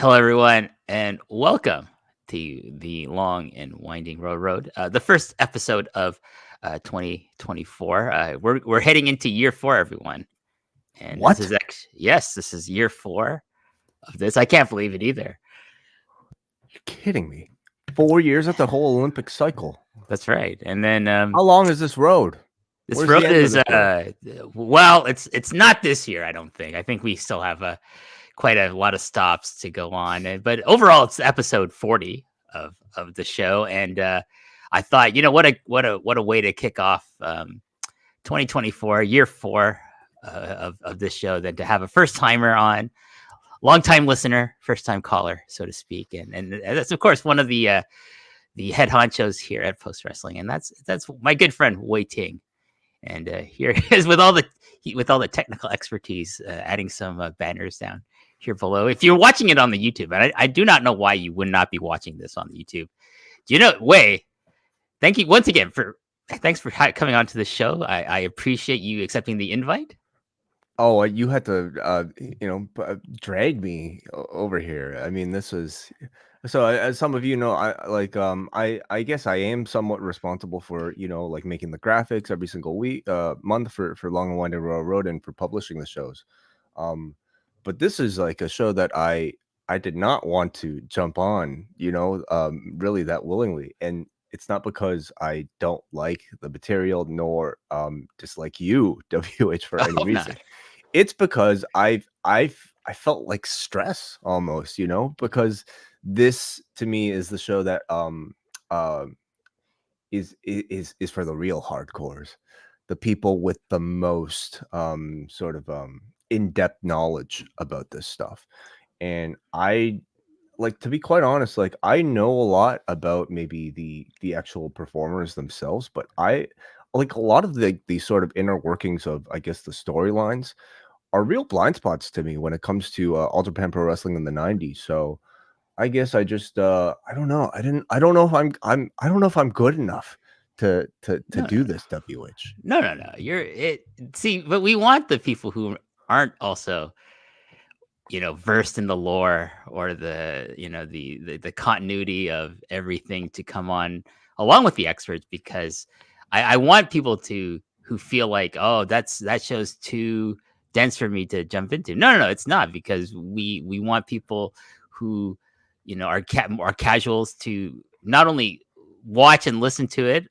Hello, everyone, and welcome to the long and winding road. The first episode of 2024. We're heading into year four, everyone, and this What? is this is year four of this. I can't believe it either. You're kidding me. 4 years at the whole Olympic cycle. That's right. And then How long is this road? this Where's road the end of is this road? well, it's not this year. I don't think. I think we still have quite a lot of stops to go on, but overall, it's episode 40 of the show, and I thought, what a way to kick off 2024, year four of this show, than to have a first timer on, long time listener, first time caller, so to speak, and that's of course one of the head honchos here at Post Wrestling, and that's my good friend Wai Ting, and here he is with all the technical expertise, adding some banners down here below. If you're watching it on the YouTube, and I do not know why you would not be watching this on the YouTube. Do you know, Wai? Thank you once again thanks for coming on to the show. I appreciate you accepting the invite. Oh, you had to, drag me over here. I mean, this was so. As some of you know, I guess I am somewhat responsible for like making the graphics every single month for Long and Winding Road and for publishing the shows. But this is like a show that I did not want to jump on, really that willingly, and it's not because I don't like the material nor dislike you, WH, for any reason. No. It's because I felt like stress almost, because this to me is the show that is for the real hardcores, the people with the most in-depth knowledge about this stuff. And I, like, to be quite honest, like, I know a lot about maybe the actual performers themselves, but I like a lot of the sort of inner workings of, I guess, the storylines are real blind spots to me when it comes to All Japan Pro Wrestling in the 90s. So I guess I just I don't know. I don't know if I don't know if I'm good enough to do this, WH. No. See, but we want the people who aren't also, versed in the lore or the continuity of everything to come on along with the experts, because I want people who feel like, oh, that show's too dense for me to jump into. No, it's not, because we want people who, are casuals to not only watch and listen to it,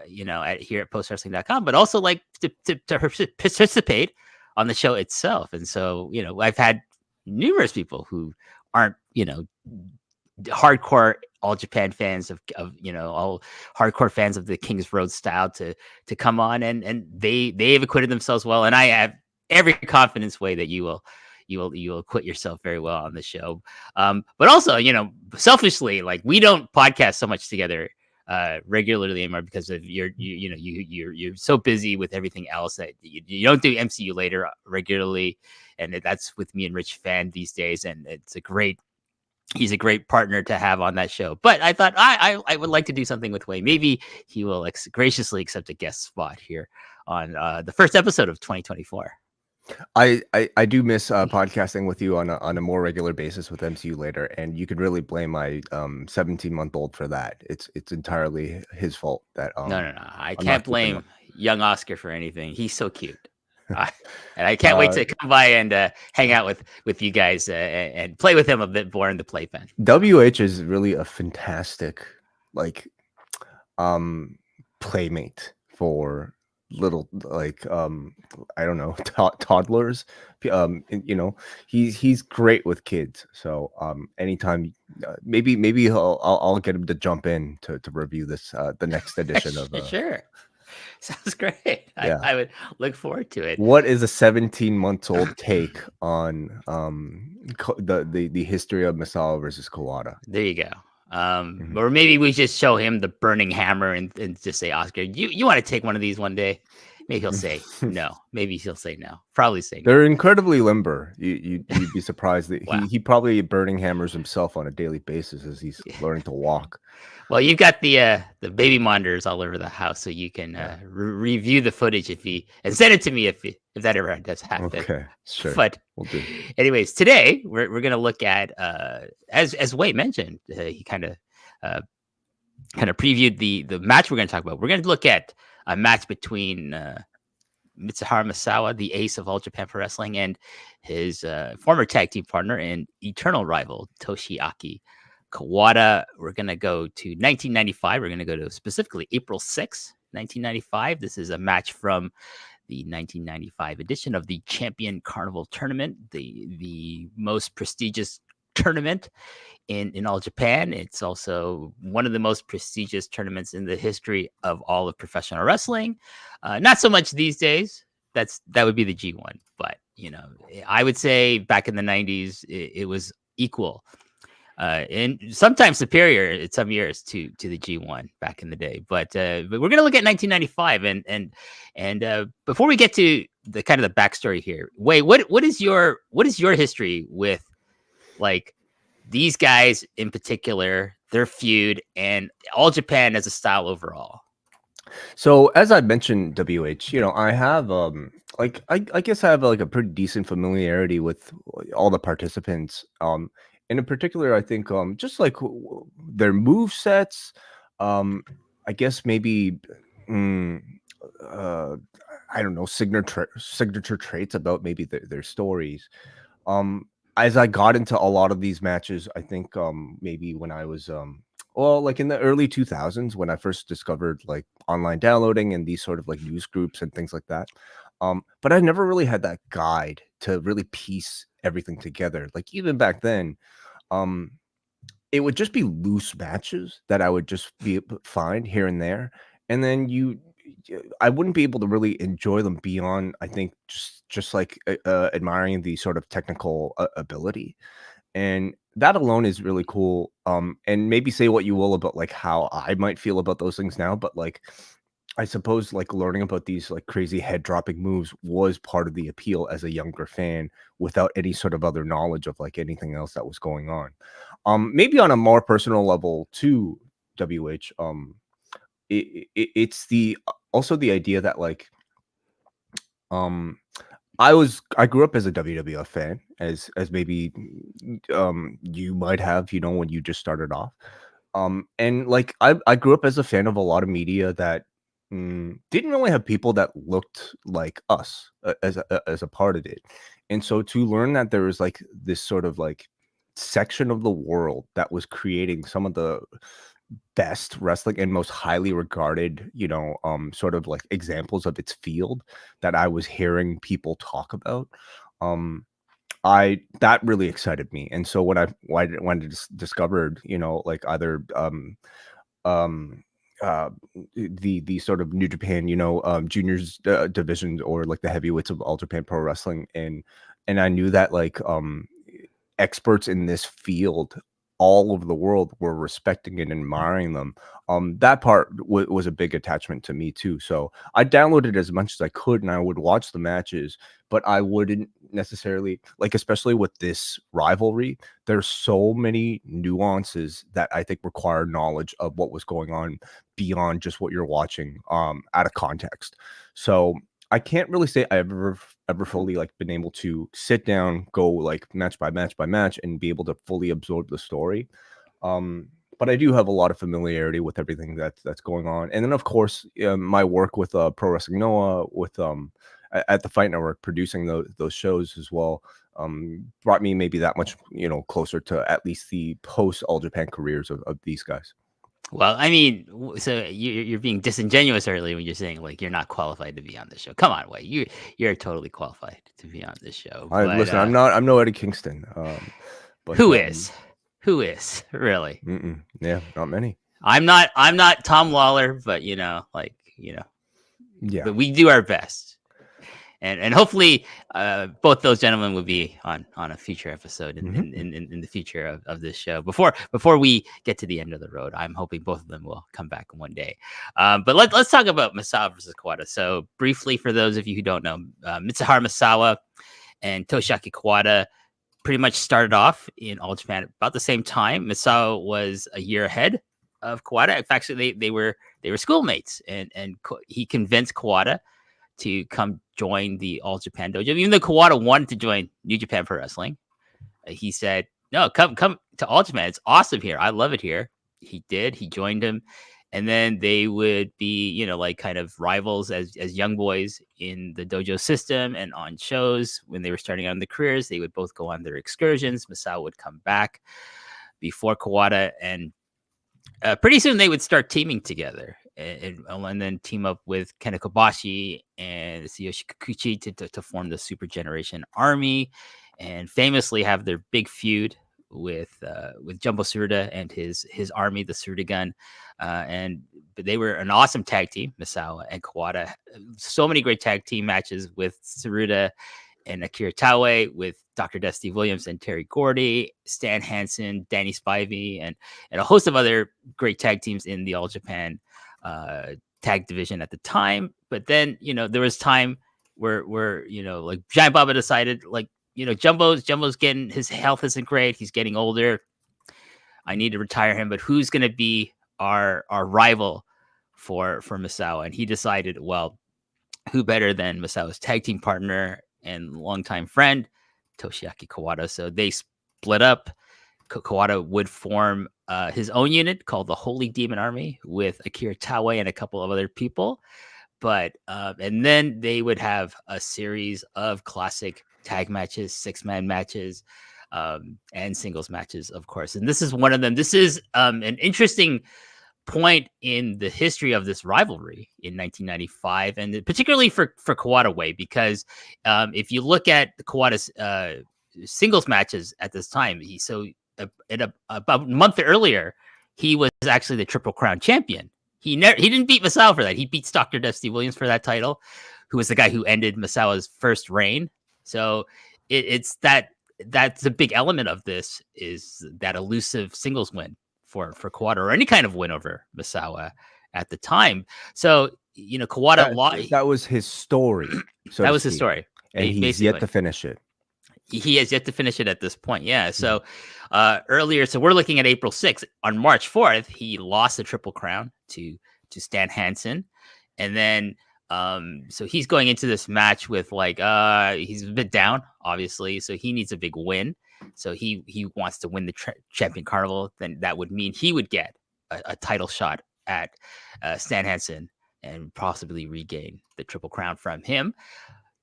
here at postwrestling.com, but also like to participate on the show itself. And so, I've had numerous people who aren't, hardcore All Japan fans of all hardcore fans of the King's Road style to come on, and they have acquitted themselves well, and I have every confidence way that you will acquit yourself very well on the show. But also, selfishly, like, we don't podcast so much together regularly anymore because of you're so busy with everything else that you don't do MCU later regularly, and that's with me and Rich Fan these days, and he's a great partner to have on that show. But I thought I would like to do something with Wai. Maybe he will graciously accept a guest spot here on the first episode of 2024. I do miss podcasting with you on a more regular basis with MCU later, and you could really blame my 17-month-old for that. It's entirely his fault that No. I can't blame young Oscar for anything. He's so cute. And I can't wait to come by and hang out with you guys and play with him a bit more in the playpen. WH is really a fantastic playmate for little, like, I don't know, toddlers. He's great with kids. So anytime, maybe I'll get him to jump in to review this the next edition of Sure. Sounds great. Yeah. I would look forward to it. What is a 17-month-old take on the history of Masawa versus Kawada? There you go. Or maybe we just show him the burning hammer and just say, Oscar, you want to take one of these one day? Maybe he'll say no. Maybe he'll say no. Probably say no. They're incredibly limber. You'd be surprised that Wow. he probably burning hammers himself on a daily basis as he's learning to walk. Well, you've got the baby monitors all over the house, so you can review the footage and send it to me if that ever does happen. Okay, sure. But We'll do. anyways, today we're gonna look at as Wei mentioned, he kind of previewed the match we're gonna talk about. We're gonna look at a match between Mitsuharu Misawa, the ace of All Japan Pro Wrestling, and his former tag team partner and eternal rival Toshiaki Kawada. We're going to go to 1995. We're going to go to specifically April 6th, 1995. This is a match from the 1995 edition of the Champion Carnival tournament, the most prestigious tournament in all Japan. It's also one of the most prestigious tournaments in the history of all of professional wrestling. Not so much these days. That would be the G1, but I would say back in the 90s it was equal and sometimes superior in some years to the G1 back in the day. But we're going to look at 1995 and before we get to the kind of the backstory here, Wei, what is your history with like these guys in particular, their feud, and All Japan as a style overall? So as I mentioned, WH, I have I guess I have like a pretty decent familiarity with all the participants. And in particular, I think just like their move sets, I guess maybe I don't know, signature traits about maybe their stories. As I got into a lot of these matches, I think maybe when I was well, like in the early 2000s when I first discovered like online downloading and these sort of like news groups and things like that. But I never really had that guide to really piece everything together. Like even back then, it would just be loose matches that I would just find here and there, and then I wouldn't be able to really enjoy them beyond, I think, just like admiring the sort of technical ability, and that alone is really cool. And maybe say what you will about like how I might feel about those things now, but like I suppose like learning about these like crazy head dropping moves was part of the appeal as a younger fan without any sort of other knowledge of like anything else that was going on. Maybe on a more personal level too, WH. It's also the idea that like I grew up as a WWF fan, as maybe you might have, when you just started off. And like I grew up as a fan of a lot of media that didn't really have people that looked like us as a part of it. And so to learn that there was like this sort of like section of the world that was creating some of the best wrestling and most highly regarded, sort of like examples of its field that I was hearing people talk about. That really excited me. And so when I discovered, like either the sort of New Japan, juniors divisions or like the heavyweights of All Japan Pro Wrestling, and I knew that like experts in this field all over the world were respecting and admiring them. That part was a big attachment to me too. So I downloaded as much as I could, and I would watch the matches, but I wouldn't necessarily like, especially with this rivalry, there's so many nuances that I think require knowledge of what was going on beyond just what you're watching out of context. So I can't really say I ever fully like been able to sit down, go like match by match by match, and be able to fully absorb the story. But I do have a lot of familiarity with everything that's going on. And then of course, my work with Pro Wrestling Noah, with at the Fight Network, producing those shows as well, brought me maybe that much closer to at least the post All Japan careers of these guys. Well, I mean, so you're being disingenuous early when you're saying like you're not qualified to be on the show. Come on, Wei, you're totally qualified to be on this show. Listen, I'm no Eddie Kingston. But who is really? Yeah, not many. I'm not Tom Lawler, but yeah, but we do our best. and hopefully both those gentlemen will be on a future episode Mhm. in the future of this show. Before we get to the end of the road, I'm hoping both of them will come back one day. But let's talk about Misawa versus Kawada. So briefly, for those of you who don't know, Mitsuharu Misawa and Toshiaki Kawada pretty much started off in All Japan about the same time. Misawa was a year ahead of Kawada. In fact, they were schoolmates, and he convinced Kawada to come join the All Japan dojo. Even though Kawada wanted to join New Japan Pro Wrestling, he said, "No, come to All Japan. It's awesome here. I love it here." He did. He joined him, and then they would be, like kind of rivals as young boys in the dojo system and on shows when they were starting out in their careers. They would both go on their excursions. Misawa would come back before Kawada, and pretty soon they would start teaming together. And then team up with Ken Kobashi and Tsuyoshi Kikuchi to form the Super Generation Army, and famously have their big feud with Jumbo Tsuruta and his army, the Tsuruta Gun. But they were an awesome tag team, Misawa and Kawada. So many great tag team matches with Tsuruta and Akira Taue, with Dr. Dusty Williams and Terry Gordy, Stan Hansen, Danny Spivey, and a host of other great tag teams in the All Japan tag division at the time. But then, there was time where like Giant Baba decided, like, Jumbo's getting, his health isn't great. He's getting older. I need to retire him, but who's going to be our rival for Misawa? And he decided, well, who better than Misawa's tag team partner and longtime friend, Toshiaki Kawada. So they split up. Kawada would form his own unit called the Holy Demon Army with Akira Taue and a couple of other people. But and then they would have a series of classic tag matches, 6-man matches, and singles matches, of course. And this is one of them. This is an interesting point in the history of this rivalry in 1995, and particularly for Kawada Way, because if you look at Kawada's singles matches at this time, about a month earlier, he was actually the Triple Crown champion. He didn't beat Masawa for that. He beats Dr. Dusty Williams for that title, who was the guy who ended Masawa's first reign. So it's that's a big element of this, is that elusive singles win for Kawada, or any kind of win over Masawa at the time. So, Kawada that was his story. So that was his story. And he's yet to finish it. He has yet to finish it at this point. Yeah. So earlier, so we're looking at April 6th. On March 4th, he lost the Triple Crown to Stan Hansen. And then so he's going into this match with he's a bit down, obviously. So he needs a big win. So he wants to win the Champion Carnival. Then that would mean he would get a title shot at Stan Hansen and possibly regain the Triple Crown from him.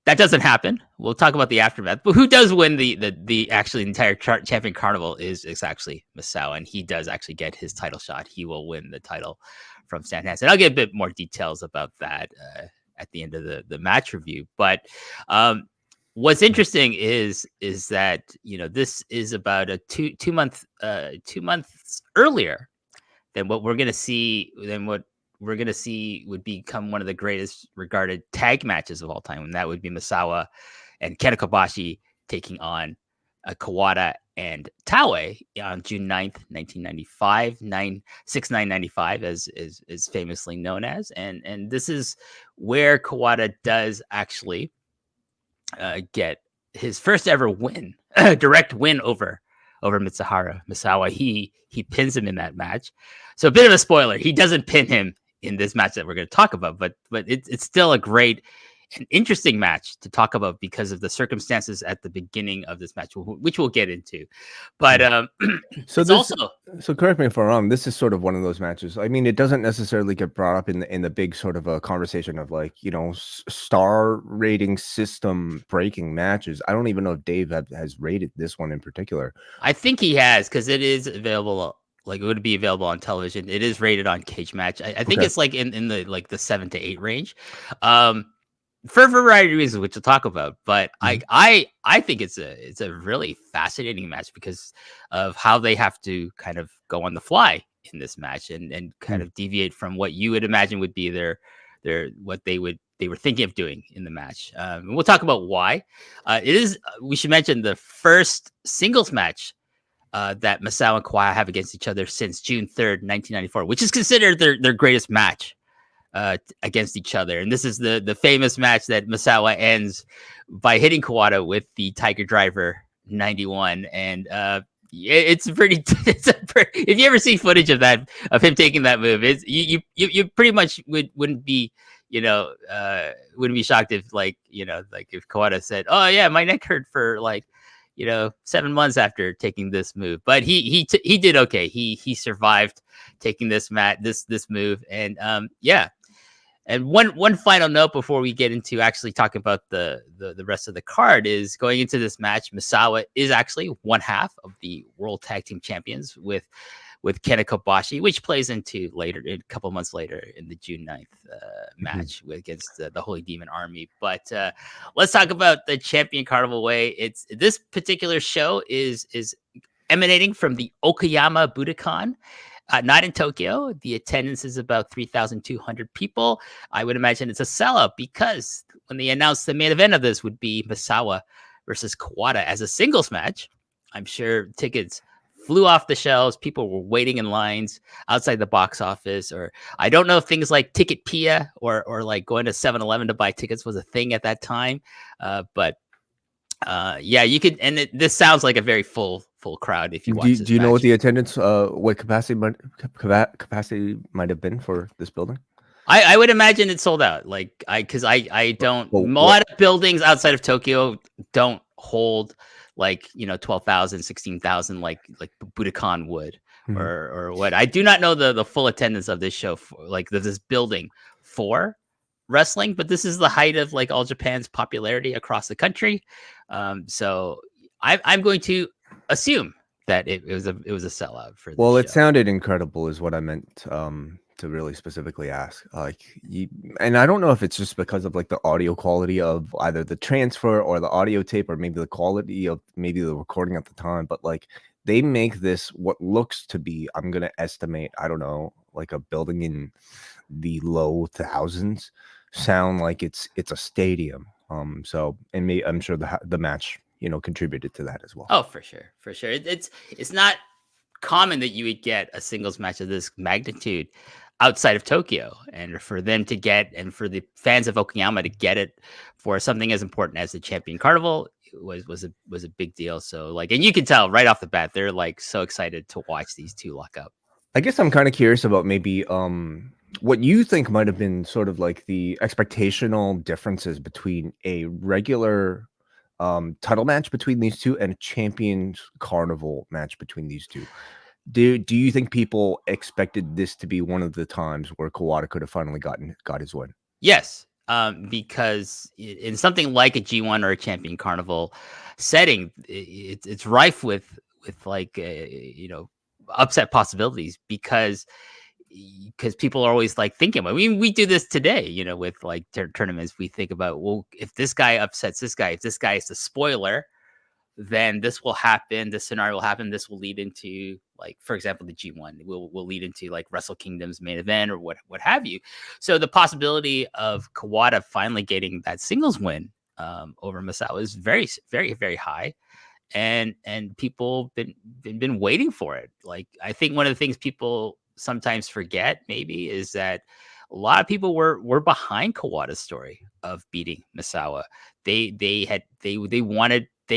That doesn't happen. We'll talk about the aftermath. But who does win the actually entire Champion Carnival is actually Misawa, and he does actually get his title shot. He will win the title from Stan Hansen. I'll get a bit more details about that at the end of the match review. But what's interesting is that this is about a two months earlier than what we're gonna see. We're going to see would become one of the greatest regarded tag matches of all time. And that would be Masawa and Ken Kobashi taking on Kawada and Taue on June 9th, 1995, 6/9/95, as is famously known as. And this is where Kawada does actually get his first ever win, direct win over Mitsuharu Misawa. He pins him in that match. So a bit of a spoiler, he doesn't pin him in this match that we're going to talk about, but it's still a great and interesting match to talk about because of the circumstances at the beginning of this match, which we'll get into. But so correct me if I'm wrong, this is sort of one of those matches. I mean, it doesn't necessarily get brought up in the big sort of a conversation of star rating system breaking matches. I don't even know if Dave has rated this one in particular. I think he has, because it is available. It would be available on television. It is rated on Cage Match. I think it's in the 7 to 8 range, for a variety of reasons, which we'll talk about. But I think it's a really fascinating match because of how they have to kind of go on the fly in this match and kind of deviate from what you would imagine would be their what they would were thinking of doing in the match. We'll talk about why. It is. We should mention the first singles match that Masawa and Kawada have against each other since June 3rd, 1994, which is considered their greatest match against each other. And this is the famous match that Masawa ends by hitting Kuada with the Tiger Driver 91. And it's pretty. If you ever see footage of that, of him taking that move, it's you pretty much wouldn't be wouldn't be shocked if like if Kuada said, "Oh yeah, my neck hurt for like 7 months after taking this move," but he did okay. He survived taking this move, and yeah. And one final note before we get into actually talking about the rest of the card is going into this match, Misawa is actually one half of the World Tag Team Champions with Kenta Kobashi, which plays into later, a couple months later in the June 9th match against the Holy Demon Army. But let's talk about the Champion Carnival way. It's this particular show is emanating from the Okayama Budokan. Not in Tokyo. The attendance is about 3,200 people. I would imagine it's a sellout because when they announced the main event of this would be Masawa versus Kawada as a singles match, I'm sure tickets flew off the shelves. People were waiting in lines outside the box office, or I don't know if things like Ticketpedia or like going to 7-Eleven to buy tickets was a thing at that time. But yeah, you could, and this sounds like a very full crowd if you watch this. Do you know what the attendance, what capacity might have been for this building? I would imagine it's sold out. Like because I don't. A lot of buildings outside of Tokyo don't hold like 12,000, 16,000 like Budokan would or what. I do not know the full attendance of this show this building for wrestling, but this is the height of like All Japan's popularity across the country. So I'm going to assume that it was a sellout for this show. It sounded incredible is what I meant to really specifically ask. And I don't know if it's just because of like the audio quality of either the transfer or the audio tape, or maybe the quality of maybe the recording at the time, but like they make this what looks to be, I'm gonna estimate, I don't know, like a building in the low thousands sound like it's a stadium. So, and I'm sure the match contributed to that as well. Oh, for sure. It's not common that you would get a singles match of this magnitude outside of Tokyo, and for them to get, and for the fans of Okayama to get it for something as important as the Champion Carnival was a big deal. So like, and you can tell right off the bat they're like so excited to watch these two lock up. I guess I'm kind of curious about maybe what you think might have been sort of like the expectational differences between a regular title match between these two and a Champions Carnival match between these two. Do you think people expected this to be one of the times where Kawada could have finally got his win? Yes, because in something like a G1 or a Champion Carnival setting, it's rife with like upset possibilities because people are always like thinking about. We do this today, with like tournaments. We think about, well, if this guy upsets this guy, if this guy is the spoiler, then this will happen. This scenario will happen. This will lead into, like, for example, the G1 will lead into like Wrestle Kingdom's main event or what have you. So the possibility of Kawada finally getting that singles win over Masawa is very, very, very high. And people been waiting for it. Like, I think one of the things people sometimes forget maybe is that a lot of people were behind Kawada's story of beating Masawa. They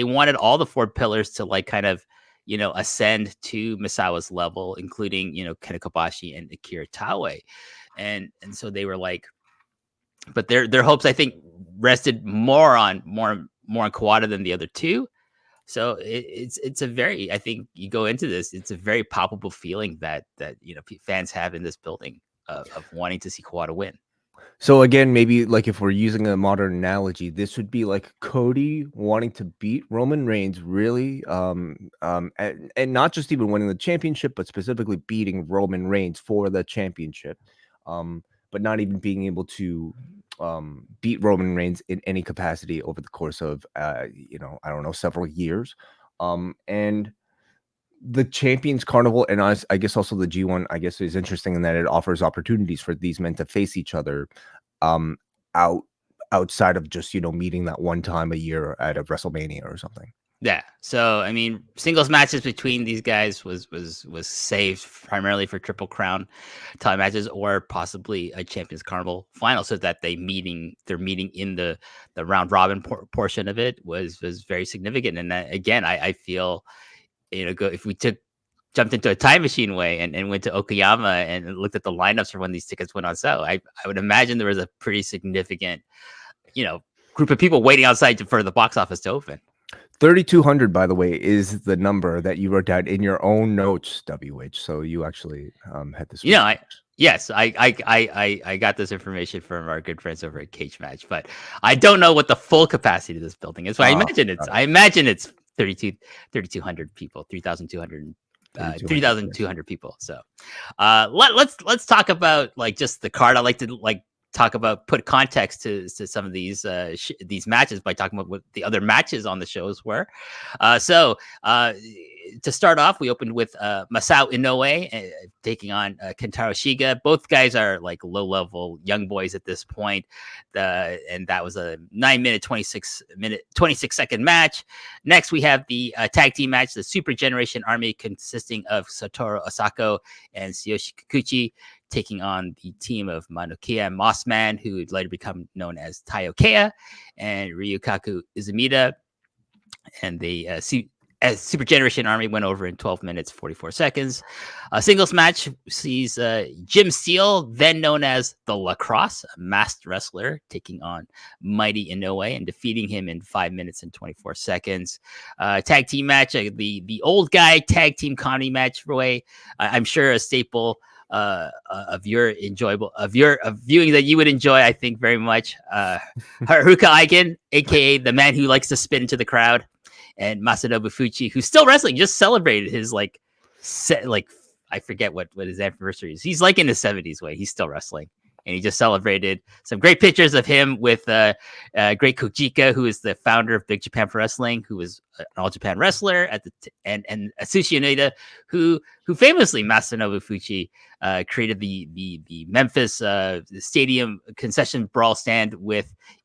wanted all the four pillars to like kind of ascend to Masawa's level, including Kenta Kobashi and Akira Taue, and so they were like, but their hopes, I think, rested more on Kawada than the other two. So it's a very, I think you go into this, it's a very palpable feeling that fans have in this building of wanting to see Kawada win. So again, maybe like if we're using a modern analogy, this would be like Cody wanting to beat Roman Reigns, really, and not just even winning the championship, but specifically beating Roman Reigns for the championship, but not even being able to beat Roman Reigns in any capacity over the course of I don't know, several years, and the Champions Carnival, and I guess also the G1, I guess, is interesting in that it offers opportunities for these men to face each other out outside of just, meeting that one time a year at a WrestleMania or something. Yeah. So I mean, singles matches between these guys was saved primarily for Triple Crown title matches or possibly a Champions Carnival final, so that their meeting in the round robin portion of it was very significant. And again, I feel, if we jumped into a time machine way and went to Okayama and looked at the lineups for when these tickets went on sale, I would imagine there was a pretty significant, group of people waiting outside for the box office to open. 3,200, by the way, is the number that you wrote down in your own notes, WH. So you actually had this. Yes, I got this information from our good friends over at Cage Match, but I don't know what the full capacity of this building is. So I imagine it's 3,200 people, 3,200 people. So let's talk about like just the card. I like to talk about, put context to some of these matches by talking about what the other matches on the shows were. So to start off, we opened with Masao Inoue taking on Kentaro Shiga. Both guys are like low-level young boys at this point, and that was a 26-second match. Next, we have the tag team match, the Super Generation Army, consisting of Satoru Asako and Tsuyoshi Kikuchi, taking on the team of Manukia and Mossman, who would later become known as Taiyokea, and Ryukaku Izumida. And the Super Generation Army went over in 12 minutes, 44 seconds. A singles match sees Jim Steele, then known as the Lacrosse, a masked wrestler, taking on Mighty Inoue and defeating him in 5 minutes and 24 seconds. Tag team match, the old guy tag team comedy match, Roy. I'm sure a staple of viewing that you would enjoy, I think, very much. Haruka Aiken, aka the man who likes to spin into the crowd, and Masanobu Fuchi, who's still wrestling, just celebrated his I forget what his anniversary is. He's like in his 70s way. He's still wrestling. And he just celebrated some great pictures of him with Great Kojika, who is the founder of Big Japan Pro Wrestling, who was an All Japan wrestler and Atsushi Onita, who famously, Masanobu Fuchi, created the Memphis stadium concession brawl stand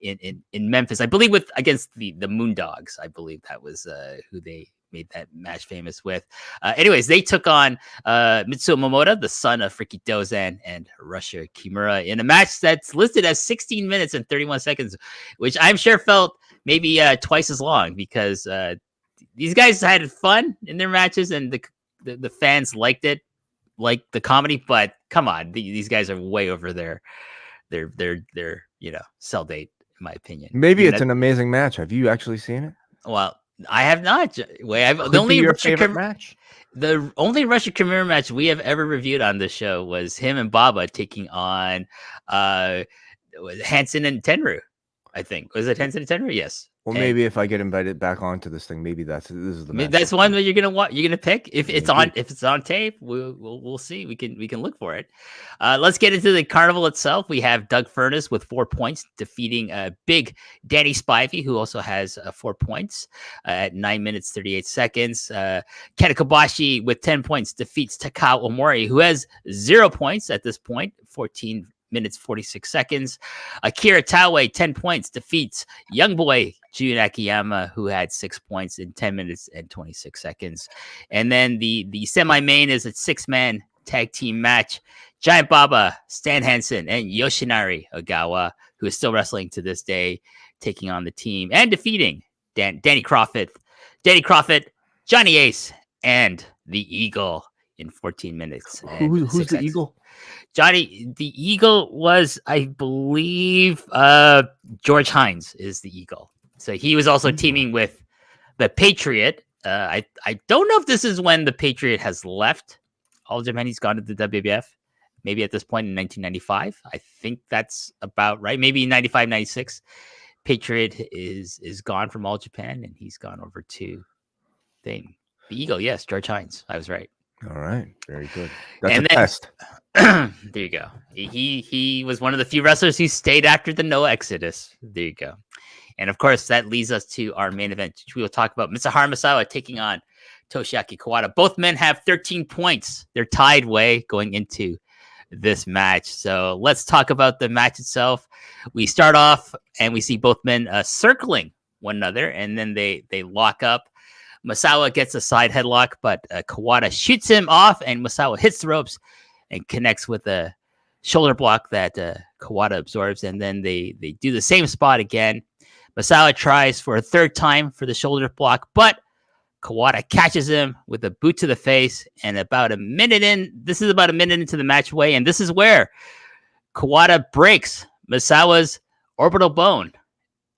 in Memphis, I believe, against the Moondogs. I believe that was who they made that match famous with. Anyways, they took on Mitsuo Momota, the son of Riki Dozan, and Russia Kimura in a match that's listed as 16 minutes and 31 seconds, which I'm sure felt maybe twice as long, because these guys had fun in their matches and the fans liked it, like the comedy. But come on, these guys are way over their sell date, in my opinion. Maybe it's an amazing match. Have you actually seen it? Well, I have not. The only Russia Kimura match we have ever reviewed on this show was him and Baba taking on Hansen and Tenryu. I think, was it Hansen and Tenryu? Yes. Well, maybe if I get invited back onto this thing, maybe this is the match. That's one that you're gonna pick. If it's on tape, we'll see. We can look for it. Let's get into the carnival itself. We have Doug Furness with 4 points, defeating big Danny Spivey, who also has 4 points at 9 minutes 38 seconds. Kenta Kobashi with 10 points defeats Takao Omori, who has 0 points at this point, 14 minutes 46 seconds. Akira Taue, 10 points, defeats young boy Jun Akiyama, who had 6 points in 10 minutes and 26 seconds. And then the semi-main is a 6-man tag team match. Giant Baba, Stan Hansen, and Yoshinari Ogawa, who is still wrestling to this day, taking on the team and defeating Danny Crawford, Johnny Ace, and the Eagle in 14 minutes. Who's the Eagle? Johnny, the Eagle was, I believe, George Hines is the Eagle. So he was also teaming with the Patriot. I don't know if this is when the Patriot has left All Japan. He's gone to the WWF. Maybe at this point in 1995. I think that's about right. Maybe 95, 96. Patriot is gone from All Japan, and he's gone over to the Eagle. Yes, George Hines. I was right. All right, very good. That's a test. There you go. He was one of the few wrestlers who stayed after the Noah Exodus. There you go. And of course, that leads us to our main event, which we will talk about. Mitsuharu Misawa taking on Toshiaki Kawada. Both men have 13 points. They're tied way going into this match. So let's talk about the match itself. We start off and we see both men circling one another, and then they lock up. Masawa gets a side headlock, but Kawada shoots him off, and Masawa hits the ropes and connects with a shoulder block that Kawada absorbs, and then they do the same spot again. Masawa tries for a third time for the shoulder block, but Kawada catches him with a boot to the face, and about a minute into the match way, and this is where Kawada breaks Masawa's orbital bone.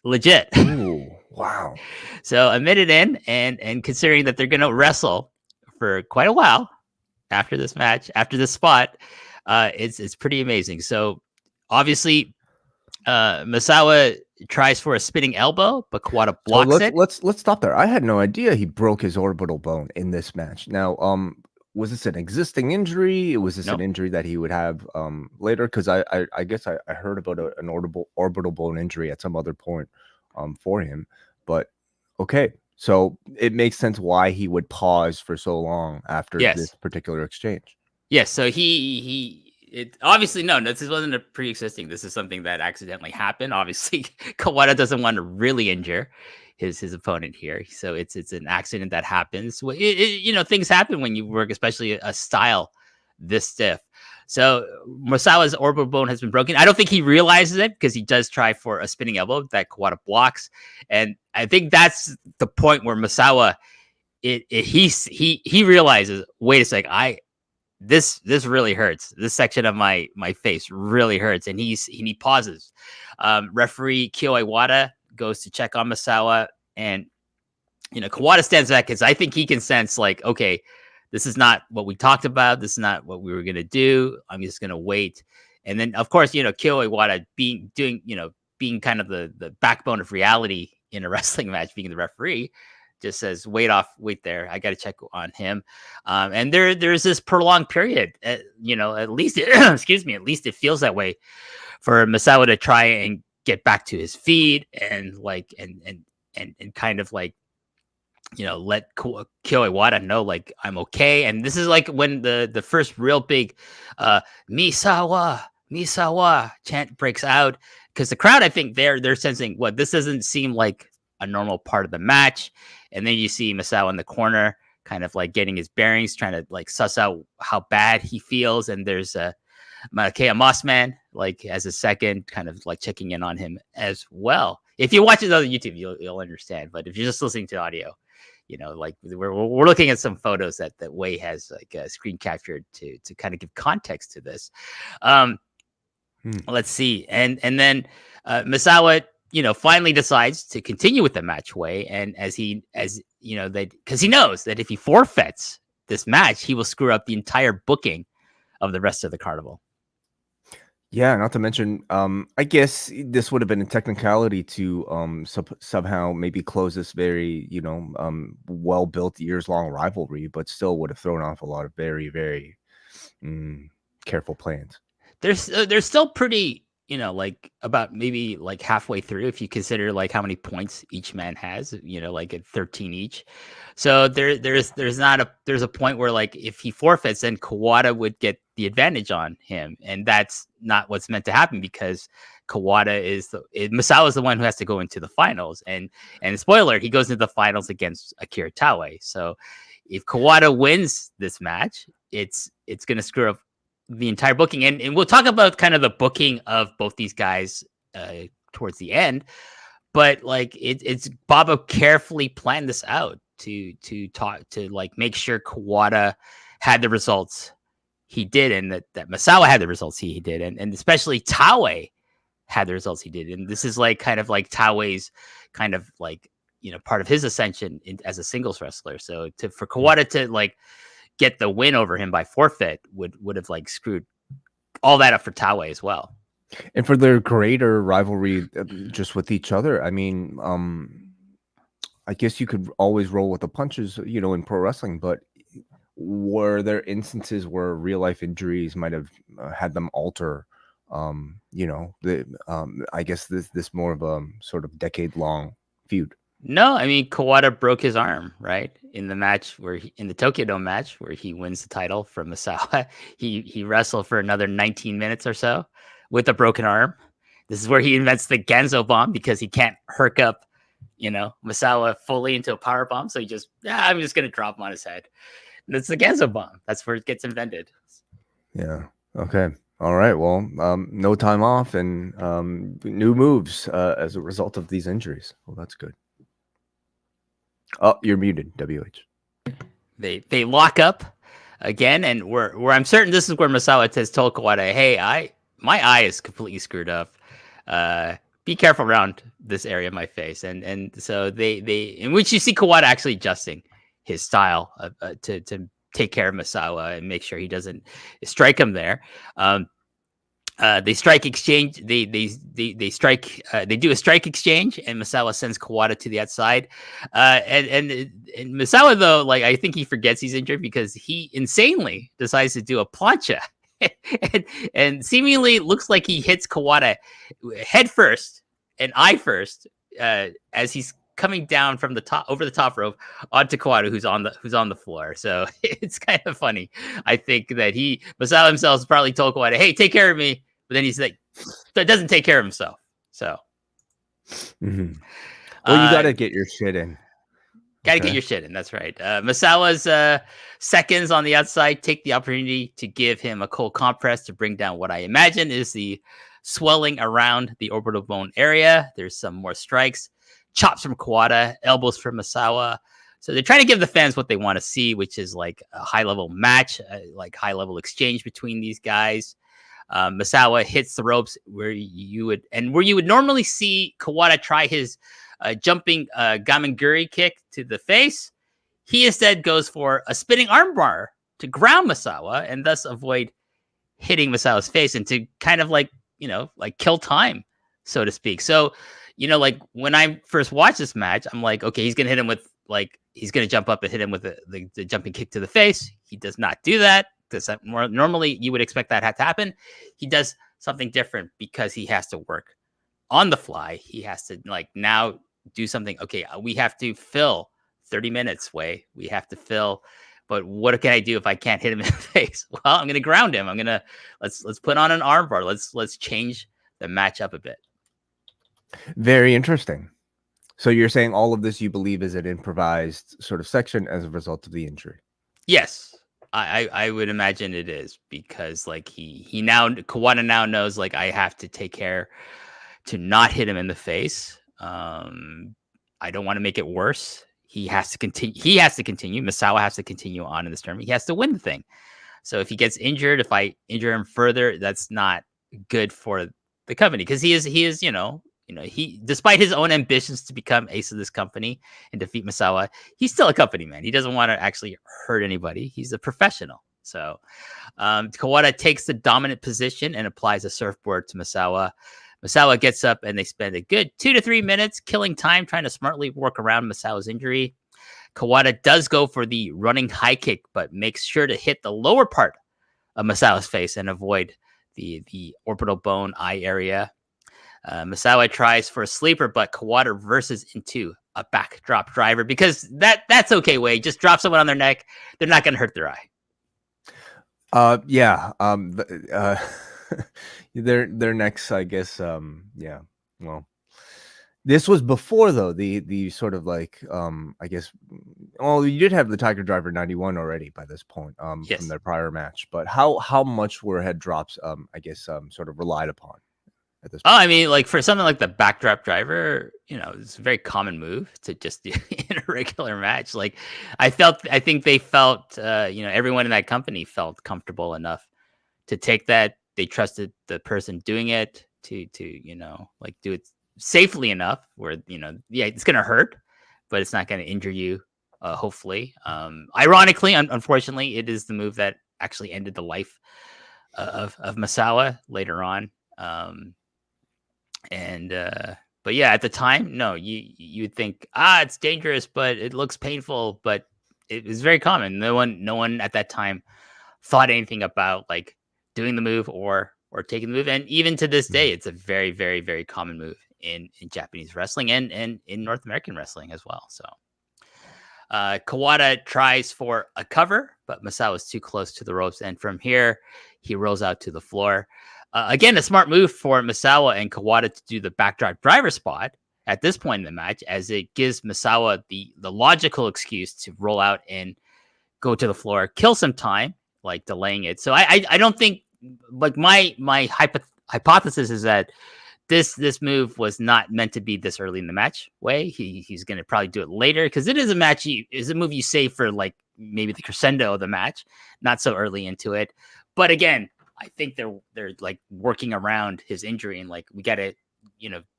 Legit. Ooh, wow. So a minute in, and considering that they're going to wrestle for quite a while after this match, after this spot, it's pretty amazing. So obviously, Masawa tries for a spinning elbow, but Kawada blocks it. Let's stop there. I had no idea he broke his orbital bone in this match. Now, was this an existing injury? Was this an injury that he would have later? Because I guess I heard about an orbital bone injury at some other point for him. But okay, so it makes sense why he would pause for so long after this particular exchange. Yes, so it obviously this wasn't a pre-existing. This is something that accidentally happened. Obviously, Kawada doesn't want to really injure his opponent here, so it's an accident that happens. Things happen when you work, especially a style this stiff. So Masawa's orbital bone has been broken. I don't think he realizes it because he does try for a spinning elbow that Kawada blocks, and I think that's the point where Masawa he realizes, wait a sec, this really hurts. This section of my face really hurts, and he pauses. Referee Kawada goes to check on Masawa, and Kawada stands back because I think he can sense like, okay, this is not what we talked about. This is not what we were gonna do. I'm just gonna wait. And then of course, Kawada being kind of the backbone of reality in a wrestling match, being the referee, just says, wait there. I got to check on him. And there's this prolonged period, at least, excuse me, at least it feels that way for Masawa to try and get back to his feet and kind of like, let Kawada know, like, I'm okay. And this is like when the first real big Misawa chant breaks out, because the crowd, I think they're sensing, what, this doesn't seem like a normal part of the match. And then you see Masawa in the corner, kind of like getting his bearings, trying to like suss out how bad he feels. And there's Malakea Mossman, like, as a second, kind of like checking in on him as well. If you watch it on YouTube, you'll understand. But if you're just listening to audio, like we're looking at some photos that Wai has like screen captured to kind of give context to this. Let's see, and then Masawa, finally decides to continue with the match way, and because he knows that if he forfeits this match, he will screw up the entire booking of the rest of the carnival. Yeah, not to mention, I guess this would have been a technicality to somehow maybe close this very, well-built years-long rivalry, but still would have thrown off a lot of very, very careful plans. There's still pretty, like about maybe like halfway through, if you consider like how many points each man has, like at 13 each. So there's a point where, like, if he forfeits, then Kawada would get the advantage on him, and that's not what's meant to happen, because Masawa is the one who has to go into the finals, and spoiler, he goes into the finals against Akira Taue. So if Kawada wins this match, it's going to screw up the entire booking, and we'll talk about kind of the booking of both these guys towards the end. But like it's Baba carefully planned this out to like make sure Kawada had the results he did, and that Masawa had the results he did, and especially Taue had the results he did. And this is like kind of like Taue's kind of like, part of his ascension as a singles wrestler. So for Kawada to like get the win over him by forfeit would have like screwed all that up for Taue as well. And for their greater rivalry just with each other, I mean, I guess you could always roll with the punches, in pro wrestling, but were there instances where real life injuries might have had them alter, I guess this more of a sort of decade long feud? No, I mean Kawada broke his arm, right? In the match in the Tokyo Dome match where he wins the title from Masawa. He wrestled for another 19 minutes or so with a broken arm. This is where he invents the Genzo bomb because he can't herk up, Masawa fully into a power bomb. So I'm just gonna drop him on his head. And it's the Genzo bomb. That's where it gets invented. Yeah. Okay. All right. Well, no time off and new moves as a result of these injuries. Well, that's good. Oh, you're muted, WH. They lock up again, and where I'm certain this is where Masawa has told Kawada, "Hey, my eye is completely screwed up. Be careful around this area of my face." And so they in which you see Kawada actually adjusting his style to take care of Masawa and make sure he doesn't strike him there. They strike exchange. They strike. They do a strike exchange, and Masawa sends Kawada to the outside. And Masawa, though, like I think he forgets he's injured because he insanely decides to do a plancha, and seemingly looks like he hits Kawada head first and eye first as he's coming down from the top over the top rope onto Kuada, who's on the floor. So it's kind of funny. I think that Masawa himself has probably told Kuada, "Hey, take care of me," but then he's like, doesn't take care of himself. So, well, you got to get your shit in. Got to get your shit in. That's right. Masawa's seconds on the outside take the opportunity to give him a cold compress to bring down what I imagine is the swelling around the orbital bone area. There's some more strikes. Chops from Kuada, elbows from Masawa. So they're trying to give the fans what they want to see, which is like a high-level match, like high-level exchange between these guys. Masawa hits the ropes where you would normally see Kuada try his jumping Gamengiri kick to the face. He instead goes for a spinning armbar to ground Masawa and thus avoid hitting Masawa's face and to kind of like kill time, so to speak. So, like when I first watched this match, I'm like, okay, he's gonna hit him with he's gonna jump up and hit him with the jumping kick to the face. He does not do that because normally you would expect that to happen. He does something different because he has to work on the fly. He has to now do something. Okay, we have to fill 30 minutes. We have to fill. But what can I do if I can't hit him in the face? Well, I'm gonna ground him. Let's put on an armbar. Let's change the match up a bit. Very interesting. So you're saying all of this you believe is an improvised sort of section as a result of the injury? Yes, I would imagine it is because Kawada now knows I have to take care to not hit him in the face. I don't want to make it worse. He has to continue. Misawa has to continue on in this tournament. He has to win the thing. So if he gets injured, if I injure him further, that's not good for the company because he is he despite his own ambitions to become ace of this company and defeat Masawa, he's still a company man. He doesn't want to actually hurt anybody. He's a professional. So Kawada takes the dominant position and applies a surfboard to Masawa. Masawa gets up and they spend a good 2 to 3 minutes killing time trying to smartly work around Masawa's injury. Kawada does go for the running high kick, but makes sure to hit the lower part of Masawa's face and avoid the orbital bone eye area. Masawa tries for a sleeper, but Kawada reverses into a backdrop driver because that's okay. Wade, just drop someone on their neck. They're not going to hurt their eye. Yeah. Their necks, I guess. Yeah. Well, this was before though the sort of I guess. Well, you did have the Tiger Driver 91 already by this point. Yes. From their prior match, but how much were head drops? I guess sort of relied upon. At this point. I mean, for something like the backdrop driver, it's a very common move to just do in a regular match. I think they felt, everyone in that company felt comfortable enough to take that. They trusted the person doing it to do it safely enough where, it's going to hurt, but it's not going to injure you, hopefully. Ironically, unfortunately, it is the move that actually ended the life of Masawa later on. But yeah, at the time, no, you'd think, it's dangerous, but it looks painful, but it was very common. No one at that time thought anything about doing the move or taking the move. And even to this day, it's a very, very, very common move in Japanese wrestling and in North American wrestling as well. So Kawada tries for a cover, but Misawa is too close to the ropes, and from here he rolls out to the floor. Again, a smart move for Misawa and Kawada to do the backdrop driver spot at this point in the match, as it gives Misawa the logical excuse to roll out and go to the floor, kill some time, like delaying it. So I don't think, like, my hypothesis is that this move was not meant to be this early in the match. He's going to probably do it later, because it is a match. Is a move you save for like maybe the crescendo of the match, not so early into it. But again, I think they're like working around his injury, and like, we got to,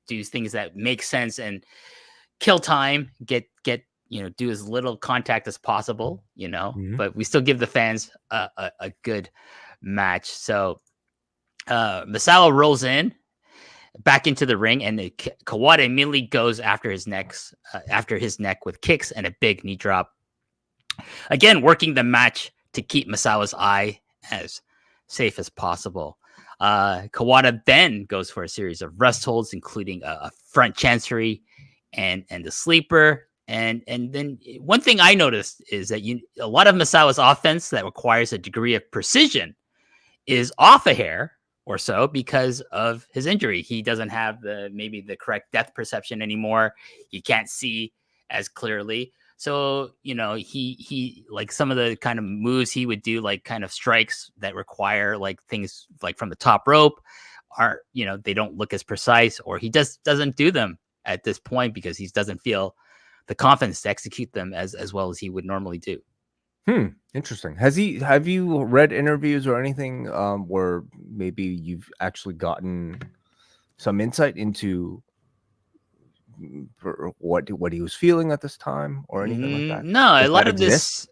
do things that make sense and kill time, get do as little contact as possible, but we still give the fans a good match. So Masawa rolls in back into the ring, and Kawada immediately goes after his neck with kicks and a big knee drop. Again, working the match to keep Masawa's eye as safe as possible. Kawada then goes for a series of rest holds, including a front chancery and the sleeper. And then one thing I noticed is that a lot of Masawa's offense that requires a degree of precision is off a hair or so because of his injury. He doesn't have maybe the correct depth perception anymore. He can't see as clearly. So, he like some of the kind of moves he would do, like kind of strikes that require like things like from the top rope are, they don't look as precise, or he just doesn't do them at this point because he doesn't feel the confidence to execute them as well as he would normally do. Interesting. Have you read interviews or anything where maybe you've actually gotten some insight into what he was feeling at this time or anything like that? No, a lot of this.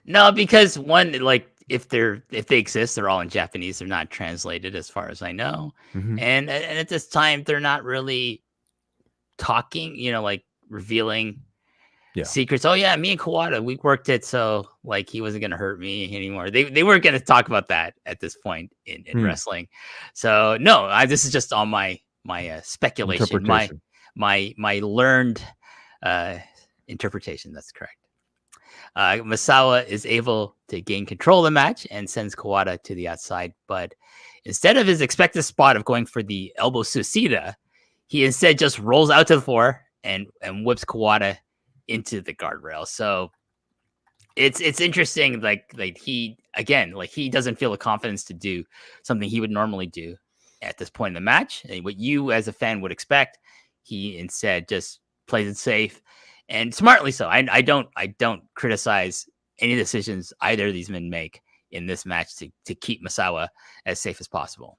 No, because one, like, if they exist, they're all in Japanese. They're not translated, as far as I know. And at this time, they're not really talking. Like revealing secrets. Oh yeah, me and Kuada, we worked it, so like he wasn't gonna hurt me anymore. They weren't gonna talk about that at this point in wrestling. So no, this is just all my speculation, my learned interpretation. That's correct. Masawa is able to gain control of the match and sends Kawada to the outside, but instead of his expected spot of going for the elbow suicida, he instead just rolls out to the floor and whips Kawada into the guardrail. So it's interesting, like he doesn't feel the confidence to do something he would normally do at this point in the match. And what you as a fan would expect, he instead just plays it safe, and smartly so. I don't criticize any decisions either of these men make in this match to keep Masawa as safe as possible.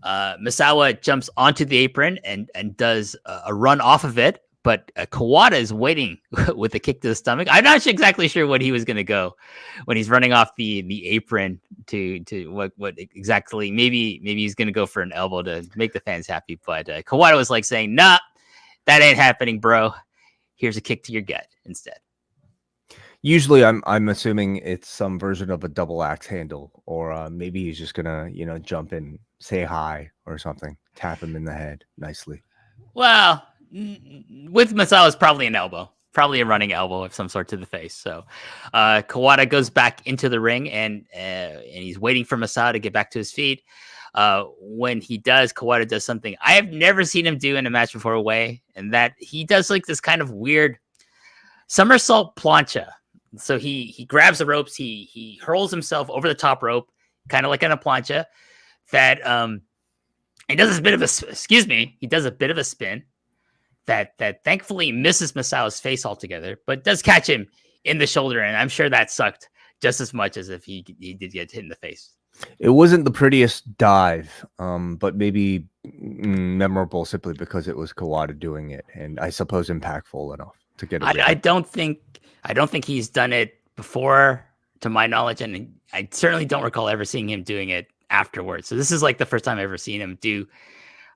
Masawa jumps onto the apron and does a run off of it, but Kawada is waiting with a kick to the stomach. I'm not exactly sure what he was going to go when he's running off the apron to what exactly. Maybe he's going to go for an elbow to make the fans happy. But Kawada was like saying, "Nah, that ain't happening, bro. Here's a kick to your gut instead." Usually, I'm assuming it's some version of a double axe handle, or maybe he's just gonna jump in, say hi or something, tap him in the head nicely. Well, with Masawa, it's probably an elbow, probably a running elbow of some sort to the face. So Kawada goes back into the ring, and he's waiting for Masawa to get back to his feet. When he does, Kawada does something I have never seen him do in a match before, and that he does like this kind of weird somersault plancha. So he grabs the ropes, he hurls himself over the top rope, kind of like in a plancha. That he does a bit of a spin that thankfully misses Masawa's face altogether, but does catch him in the shoulder, and I'm sure that sucked just as much as if he did get hit in the face. It wasn't the prettiest dive, but maybe memorable simply because it was Kawada doing it, and I suppose impactful enough to get it. I don't think he's done it before, to my knowledge, and I certainly don't recall ever seeing him doing it afterwards. So this is like the first time I've ever seen him do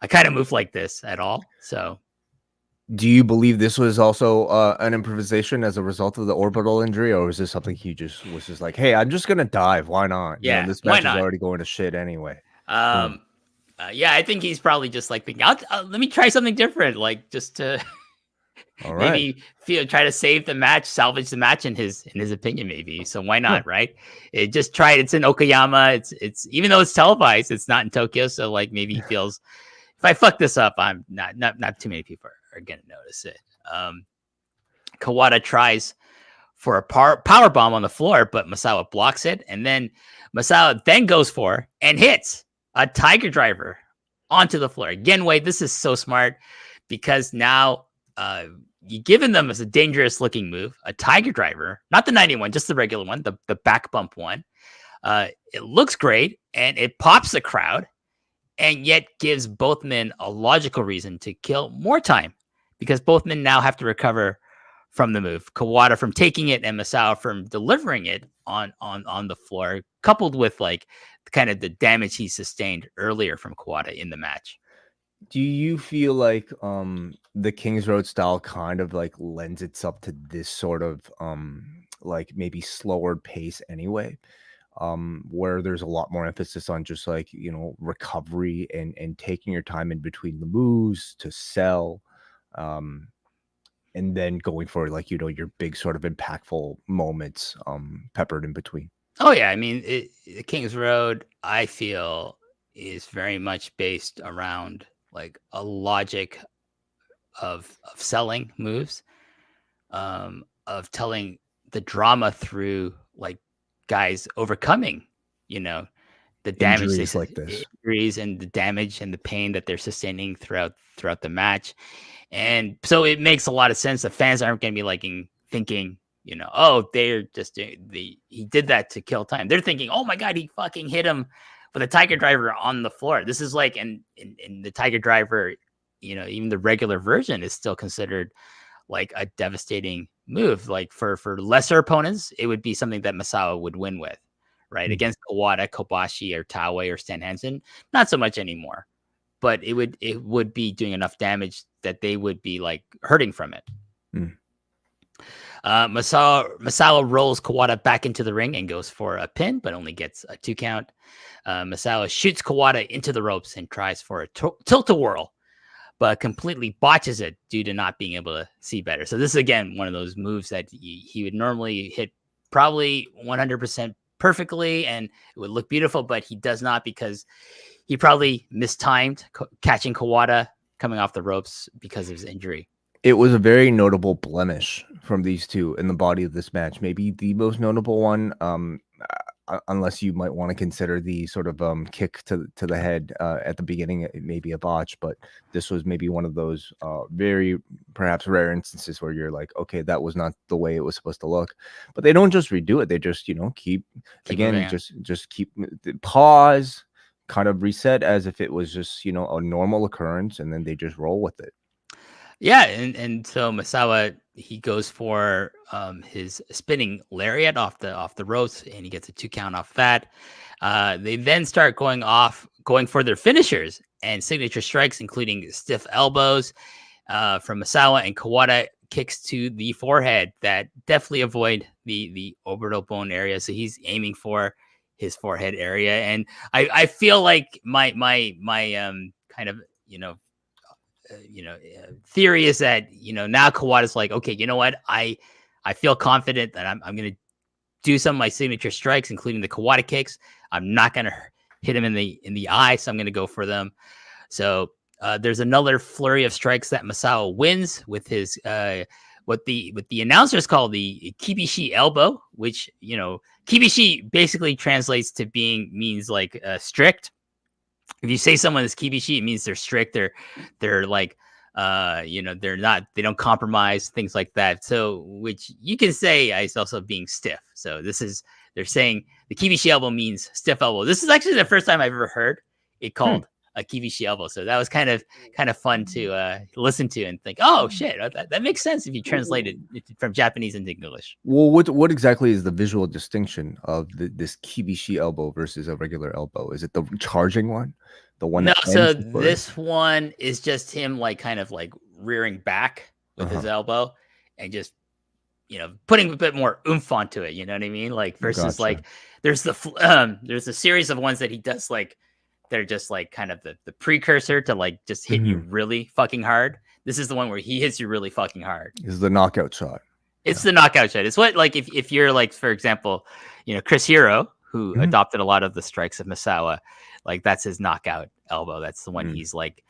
a kind of move like this at all. So do you believe this was also an improvisation as a result of the orbital injury, or was this something he was just like, hey, I'm just gonna dive, why not? Yeah, this match is already going to shit anyway. Yeah, I think he's probably just like thinking, let me try something different, like just to All right. maybe try to save the match, salvage the match in his opinion, maybe. So why Huh. not, right? It just try it. It's in Okayama. It's even though it's televised, it's not in Tokyo. So like maybe he feels if I fuck this up, I'm not too many people are gonna notice it. Kawada tries for a power bomb on the floor, but Masawa blocks it, and then Masawa then goes for and hits a tiger driver onto the floor. Again, Wade, this is so smart because now you've given them as a dangerous looking move, a tiger driver, not the 91, just the regular one, the back bump one. It looks great and it pops the crowd and yet gives both men a logical reason to kill more time because both men now have to recover from the move. Kawada from taking it and Masawa from delivering it on the floor, coupled with like kind of the damage he sustained earlier from Kuada in the match. Do you feel like the Kings Road style kind of like lends itself to this sort of like maybe slower pace anyway? Where there's a lot more emphasis on just like, recovery and taking your time in between the moves to sell. And then going for like, your big sort of impactful moments peppered in between. Oh yeah, I mean, the Kings Road, I feel, is very much based around like a logic of selling moves, of telling the drama through like guys overcoming, the damage Injuries like this. injuries and the damage and the pain that they're sustaining throughout the match. And so it makes a lot of sense that fans aren't going to be like thinking, oh, they're just he did that to kill time. They're thinking, oh my God, he fucking hit him with a tiger driver on the floor. This is like, in the tiger driver, even the regular version is still considered like a devastating move. Like for lesser opponents, it would be something that Masawa would win with, right? Mm. Against Kuada, Kobashi, or Taue or Stan Hansen, not so much anymore. But it would be doing enough damage that they would be like hurting from it. Mm. Masawa rolls Kawada back into the ring and goes for a pin, but only gets a 2 count. Masawa shoots Kawada into the ropes and tries for a tilt-a-whirl, but completely botches it due to not being able to see better. So this is, again, one of those moves that he would normally hit probably 100% perfectly and it would look beautiful, but he does not because he probably mistimed catching Kawada coming off the ropes because of his injury. It was a very notable blemish from these two in the body of this match. Maybe the most notable one, unless you might want to consider the sort of kick to the head at the beginning, maybe a botch. But this was maybe one of those very perhaps rare instances where you're like, okay, that was not the way it was supposed to look. But they don't just redo it; they just keep again, just keep pause, kind of reset as if it was just a normal occurrence, and then they just roll with it. Yeah, and so Masawa, he goes for his spinning lariat off the ropes, and he gets a 2 count off that. They then start going for their finishers and signature strikes, including stiff elbows from Masawa, and Kawada kicks to the forehead that definitely avoid the orbital bone area. So he's aiming for his forehead area, and I feel like my kind of theory is that now Kawada's like, okay, you know what, I feel confident that I'm gonna do some of my signature strikes, including the Kawada kicks. I'm not gonna hit him in the eye, so I'm gonna go for them. So there's another flurry of strikes that Masawa wins with his what the announcers call the Kibishi elbow, which Kibishi basically translates to means like strict. If you say someone is kibishi, it means they're strict. They're like, they don't compromise, things like that. So, which you can say is also being stiff. So they're saying the kibishi elbow means stiff elbow. This is actually the first time I've ever heard it called a kibishi elbow. So that was kind of fun to listen to and think, oh shit, that makes sense if you translate it from Japanese into English. Well, what exactly is the visual distinction of this kibishi elbow versus a regular elbow? Is it the charging one? The one? No, so this one is just him like kind of like rearing back with his elbow and just putting a bit more oomph onto it. You know what I mean? Like versus like there's a series of ones that he does like they're just like kind of the precursor to like just hitting you really fucking hard. This is the one where he hits you really fucking hard. Is the knockout shot. It's the knockout shot. It's what, like, if you're like, for example, Chris Hero, who adopted a lot of the strikes of Misawa, like that's his knockout elbow. That's the one he's like,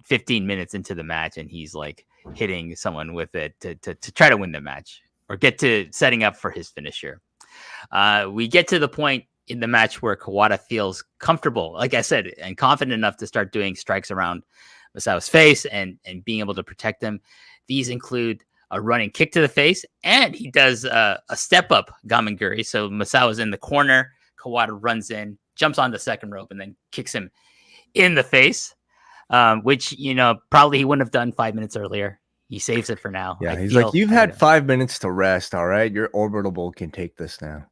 15 minutes into the match and he's like hitting someone with it to try to win the match or get to setting up for his finisher. We get to the point in the match where Kawada feels comfortable, like I said, and confident enough to start doing strikes around Misawa's face and being able to protect him. These include a running kick to the face, and he does a step-up Gamengiri. So Misawa's in the corner, Kawada runs in, jumps on the second rope, and then kicks him in the face, which, probably he wouldn't have done 5 minutes earlier. He saves it for now. Yeah, he's like, you've had 5 minutes to rest, all right? Your orbital can take this now.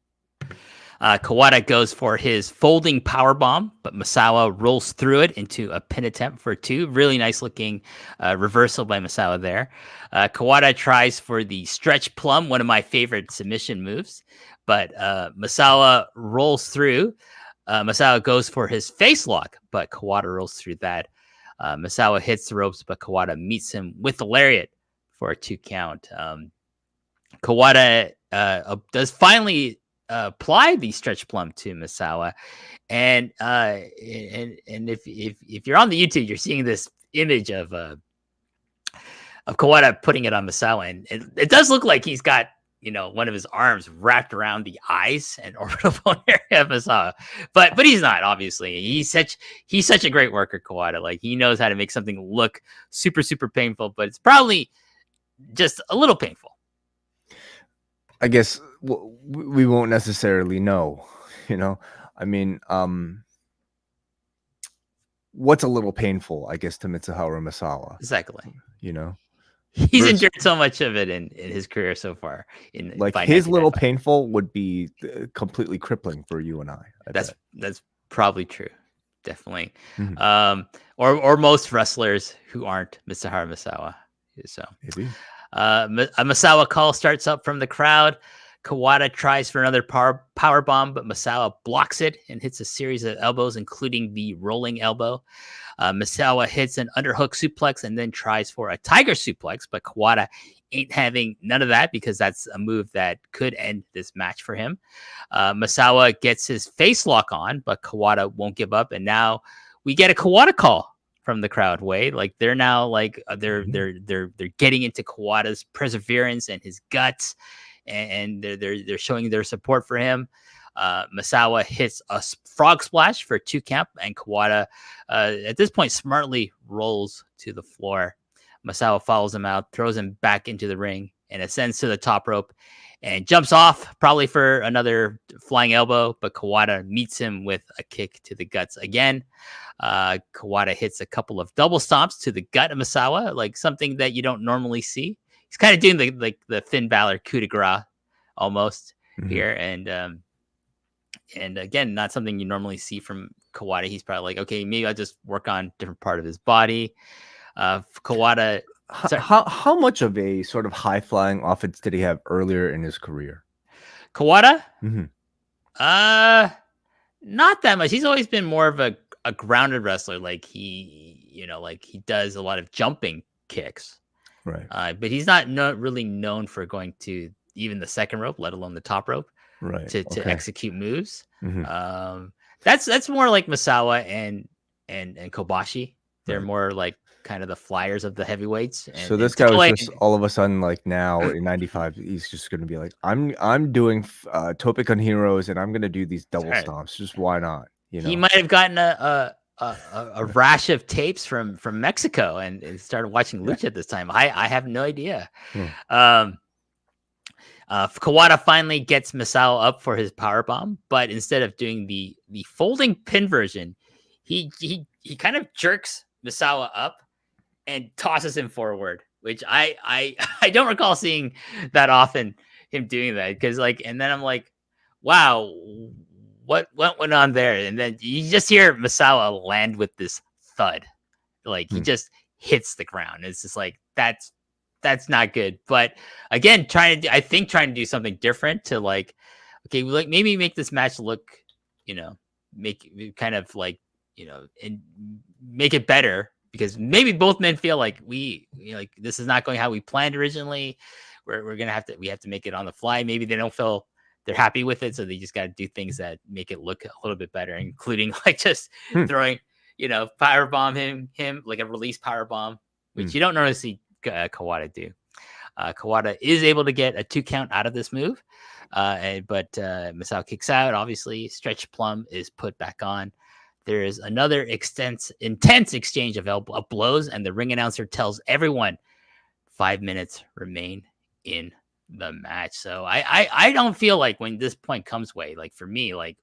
Kawada goes for his folding power bomb, but Masawa rolls through it into a pin attempt for 2. Really nice looking reversal by Masawa there. Kawada tries for the stretch plum, one of my favorite submission moves, but Masawa rolls through. Masawa goes for his face lock, but Kawada rolls through that. Masawa hits the ropes, but Kawada meets him with the lariat for a 2 count. Kawada does finally apply the stretch plum to Masawa, and if you're on the YouTube, you're seeing this image of Kawada putting it on Masawa, and it does look like he's got one of his arms wrapped around the eyes and orbital bone area of Masawa, but he's not, obviously. He's such a great worker, Kawada. Like, he knows how to make something look super, super painful, but it's probably just a little painful. I guess we won't necessarily know, I mean, what's a little painful, I guess, to Mitsuharu Misawa? Exactly. He's endured so much of it in his career so far. Like, his little painful would be completely crippling for you and I. That's probably true. Definitely. Or most wrestlers who aren't Mitsuharu Misawa. So maybe. A Masawa call starts up from the crowd. Kawada tries for another power bomb, but Masawa blocks it and hits a series of elbows, including the rolling elbow. Masawa hits an underhook suplex and then tries for a tiger suplex, but Kawada ain't having none of that because that's a move that could end this match for him. Masawa gets his face lock on, but Kawada won't give up, and now we get a Kawada call from the crowd. Like, they're now like they're getting into Kawada's perseverance and his guts, and they're showing their support for him. Masawa hits a frog splash for 2 count, and Kawada at this point smartly rolls to the floor. Masawa follows him out, throws him back into the ring, and ascends to the top rope and jumps off, probably for another flying elbow, but Kawada meets him with a kick to the guts again. Kawada hits a couple of double stomps to the gut of Masawa, like something that you don't normally see. He's kind of doing the Finn Balor coup de grace almost here, and again, not something you normally see from Kawada. He's probably like, okay, maybe I'll just work on a different part of his body. Kawada, how much of a sort of high flying offense did he have earlier in his career? Kawada, not that much. He's always been more of a grounded wrestler. Like, he does a lot of jumping kicks, right? But he's not really known for going to even the second rope, let alone the top rope, right? To execute moves. That's more like Masawa and Kobashi. They're more like kind of the flyers of the heavyweights. So this guy was just all of a sudden, like, now in '95, he's just going to be like, I'm doing Tope con Heroes, and I'm going to do these double stomps. Just why not? He might have gotten a rash of tapes from Mexico and started watching lucha at this time. I have no idea. Kawada finally gets Misawa up for his powerbomb, but instead of doing the folding pin version, he kind of jerks Misawa up and tosses him forward, which I don't recall seeing that often, him doing that, because and then I'm like, wow, what went on there? And then you just hear Misawa land with this thud, like he just hits the ground. It's just like that's not good. But again, trying to do something different to maybe make this match look, make kind of like and make it better, because maybe both men feel like like this is not going how we planned originally. We're gonna have to make it on the fly. Maybe they don't feel they're happy with it, so they just got to do things that make it look a little bit better, including like just throwing, power bomb him like a release power bomb, which you don't normally see Kawada do. Kawada is able to get a 2 count out of this move, but Misawa kicks out. Obviously, stretch plum is put back on. There is another intense exchange of blows, and the ring announcer tells everyone 5 minutes remain in the match. So I don't feel like when this point comes way, like for me, like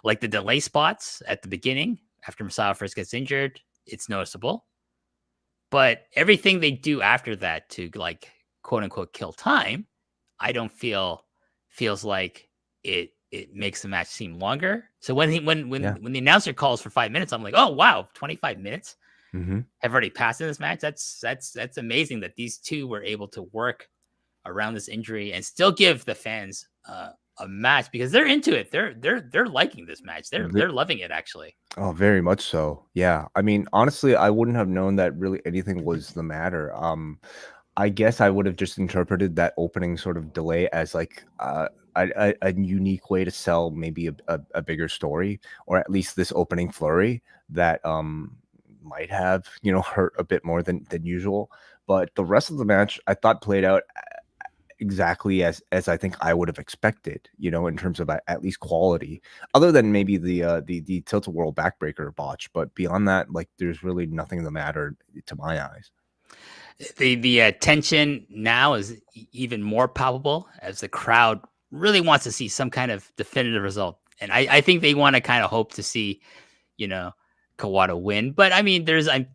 the delay spots at the beginning after Masawa first gets injured, it's noticeable. But everything they do after that to like quote unquote kill time, I don't feels like it makes the match seem longer. So when the announcer calls for 5 minutes, I'm like, oh wow, 25 minutes have already passed in this match. That's amazing that these two were able to work around this injury and still give the fans a match, because they're into it. They're liking this match. They're loving it, actually. Oh, very much so. Yeah. I mean, honestly, I wouldn't have known that really anything was the matter. I guess I would have just interpreted that opening sort of delay as like a unique way to sell maybe a bigger story, or at least this opening flurry that might have, hurt a bit more than usual. But the rest of the match I thought played out exactly as I think I would have expected, in terms of at least quality, other than maybe the tilt-a-whirl backbreaker botch. But beyond that, like, there's really nothing the matter to my eyes. The tension now is even more palpable, as the crowd really wants to see some kind of definitive result, and I think they want to kind of hope to see, Kawada win. But I mean,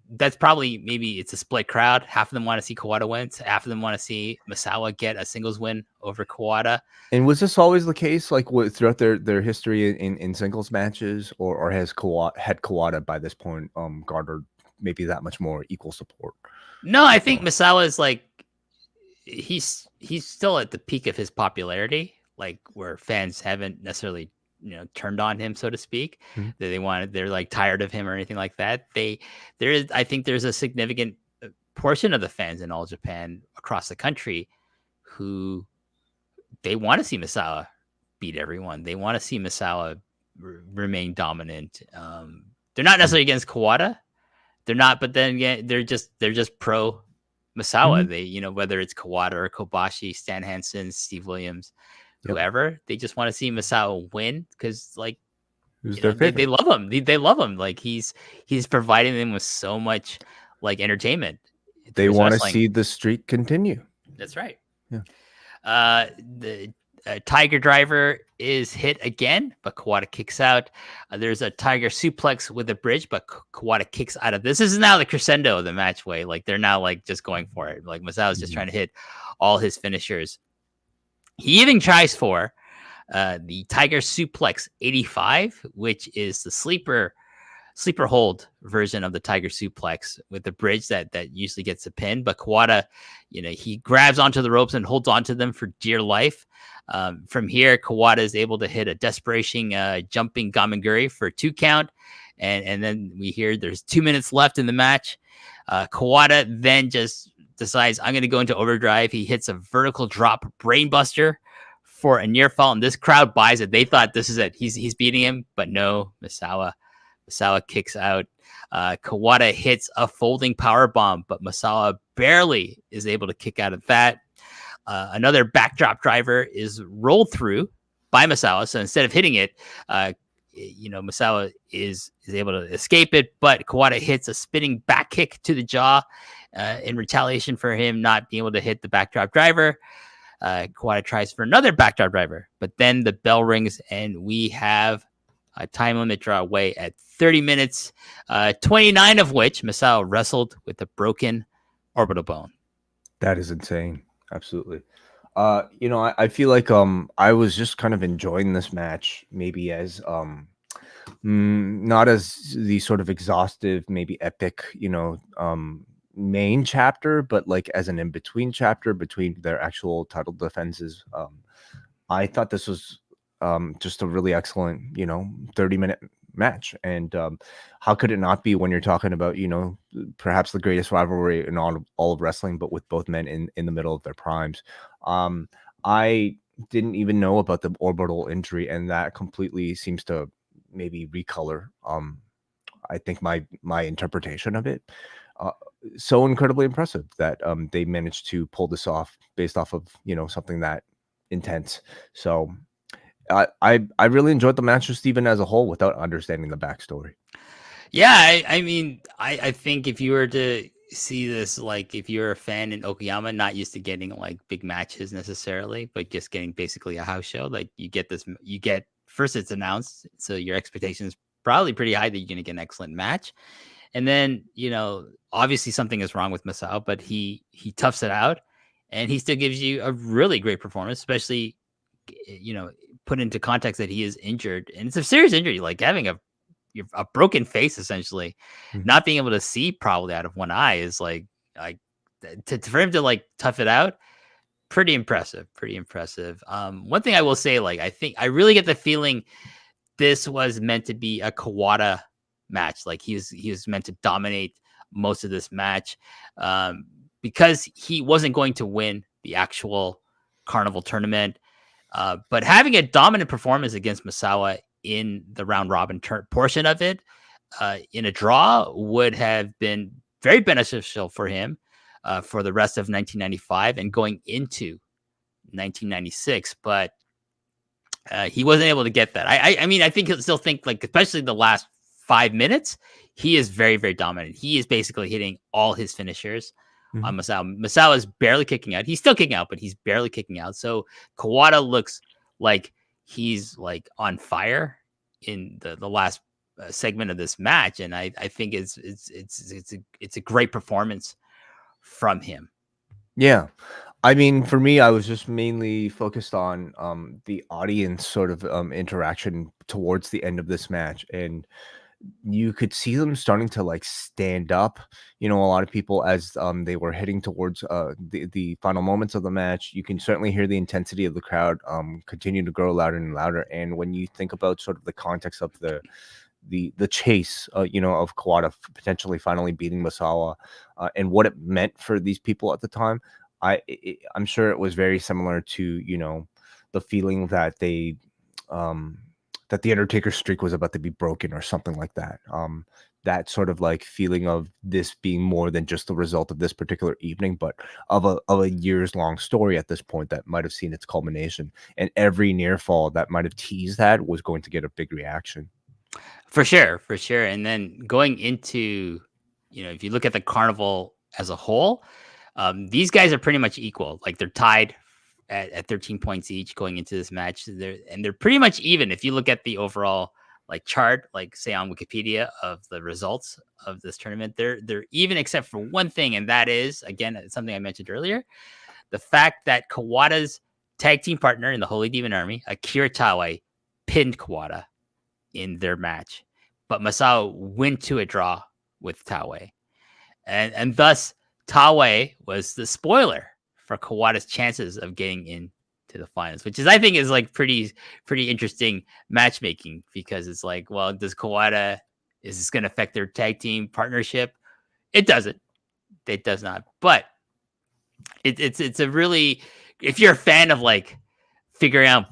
that's probably, maybe it's a split crowd. Half of them want to see Kawada win. Half of them want to see Masawa get a singles win over Kawada. And was this always the case, like throughout their history in singles matches, or has Kawada by this point garnered maybe that much more equal support? No, I think Masawa is like, he's still at the peak of his popularity, like where fans haven't necessarily turned on him, so to speak. They're like tired of him or anything like that. I think there's a significant portion of the fans in all Japan across the country who they want to see Masawa beat everyone. They want to see Masawa remain dominant. They're not necessarily against Kawada. They're not, but then again, they're just pro Masawa. They, whether it's Kawada or Kobashi, Stan Hansen, Steve Williams, whoever, they just want to see Masawa win, because like they love him. They love him. Like he's providing them with so much like entertainment. They want to see the streak continue. That's right. Yeah. The Tiger Driver is hit again, but Kawada kicks out. There's a Tiger suplex with a bridge, but Kawada kicks out of this. This is now the crescendo of the match way. Like they're now like just going for it. Like Masawa's just trying to hit all his finishers. He even tries for the Tiger Suplex 85, which is the sleeper hold version of the Tiger Suplex with the bridge that usually gets a pin. But Kawada, he grabs onto the ropes and holds onto them for dear life. From here, Kawada is able to hit a desperation jumping Gamaguri for a 2 count. And then we hear there's 2 minutes left in the match. Kawada then just decides, I'm going to go into overdrive. He hits a vertical drop brainbuster for a near fall, and this crowd buys it. They thought this is it. He's beating him, but no, Masawa kicks out. Kawada hits a folding power bomb, but Masawa barely is able to kick out of that. Another backdrop driver is rolled through by Masawa. So instead of hitting it, Masawa is able to escape it, but Kawada hits a spinning back kick to the jaw in retaliation for him not being able to hit the backdrop driver. Kawada tries for another backdrop driver, but then the bell rings and we have a time limit draw away at 30 minutes, 29 of which Masawa wrestled with a broken orbital bone. That is insane. Absolutely. I feel like I was just kind of enjoying this match, maybe as not as the sort of exhaustive, maybe epic, main chapter, but like as an in-between chapter between their actual title defenses. I thought this was just a really excellent, 30-minute match. And how could it not be when you're talking about, perhaps the greatest rivalry in all of wrestling, but with both men in the middle of their primes. I didn't even know about the orbital injury, and that completely seems to maybe recolor I think my interpretation of it. Uh, so incredibly impressive that they managed to pull this off based off of something that intense. So I really enjoyed the match just even as a whole without understanding the backstory. Yeah, I mean, I think if you were to see this, like if you're a fan in Okayama, not used to getting like big matches necessarily, but just getting basically a house show, like you get first it's announced, so your expectations probably pretty high that you're going to get an excellent match. And then, obviously something is wrong with Masawa, but he toughs it out and he still gives you a really great performance, especially, put into context that he is injured and it's a serious injury, like having a broken face, essentially. Not being able to see probably out of one eye is like for him to like tough it out. Pretty impressive. One thing I will say, like, I really get the feeling this was meant to be a Kawada match. Like he was meant to dominate most of this match because he wasn't going to win the actual Carnival tournament. But having a dominant performance against Masawa in the round robin portion of it, in a draw, would have been very beneficial for him for the rest of 1995 and going into 1996. But he wasn't able to get that. I mean, I think he'll still think, like, especially the last 5 minutes, he is very, very dominant. He is basically hitting all his finishers on Masawa. Masawa is barely kicking out. He's still kicking out, but he's barely kicking out. So Kawada looks like he's like on fire in the last segment of this match, and I think it's a great performance from him. Yeah. I mean, for me, I was just mainly focused on the audience sort of interaction towards the end of this match, and you could see them starting to like stand up. A lot of people as they were heading towards the final moments of the match. You can certainly hear the intensity of the crowd continue to grow louder and louder. And when you think about sort of the context of the chase, of Kuada potentially finally beating Masawa, and what it meant for these people at the time, I'm sure it was very similar to the feeling that that the Undertaker's streak was about to be broken or something like that. That sort of like feeling of this being more than just the result of this particular evening, but of a years long story at this point that might have seen its culmination, and every near fall that might have teased that was going to get a big reaction. For sure. And then going into, if you look at the Carnival as a whole, these guys are pretty much equal. Like they're tied at 13 points each going into this match. They're pretty much even. If you look at the overall like chart, like say on Wikipedia of the results of this tournament, they're even except for one thing, and that is again something I mentioned earlier, the fact that Kawada's tag team partner in the Holy Demon Army, Akira Taue, pinned Kawada in their match, but Masawa went to a draw with Taue, and thus Taue was the spoiler for Kawada's chances of getting into the finals, which I think is like pretty interesting matchmaking, because it's like, well, is this going to affect their tag team partnership? It doesn't. It does not. But it's a really, if you're a fan of like figuring out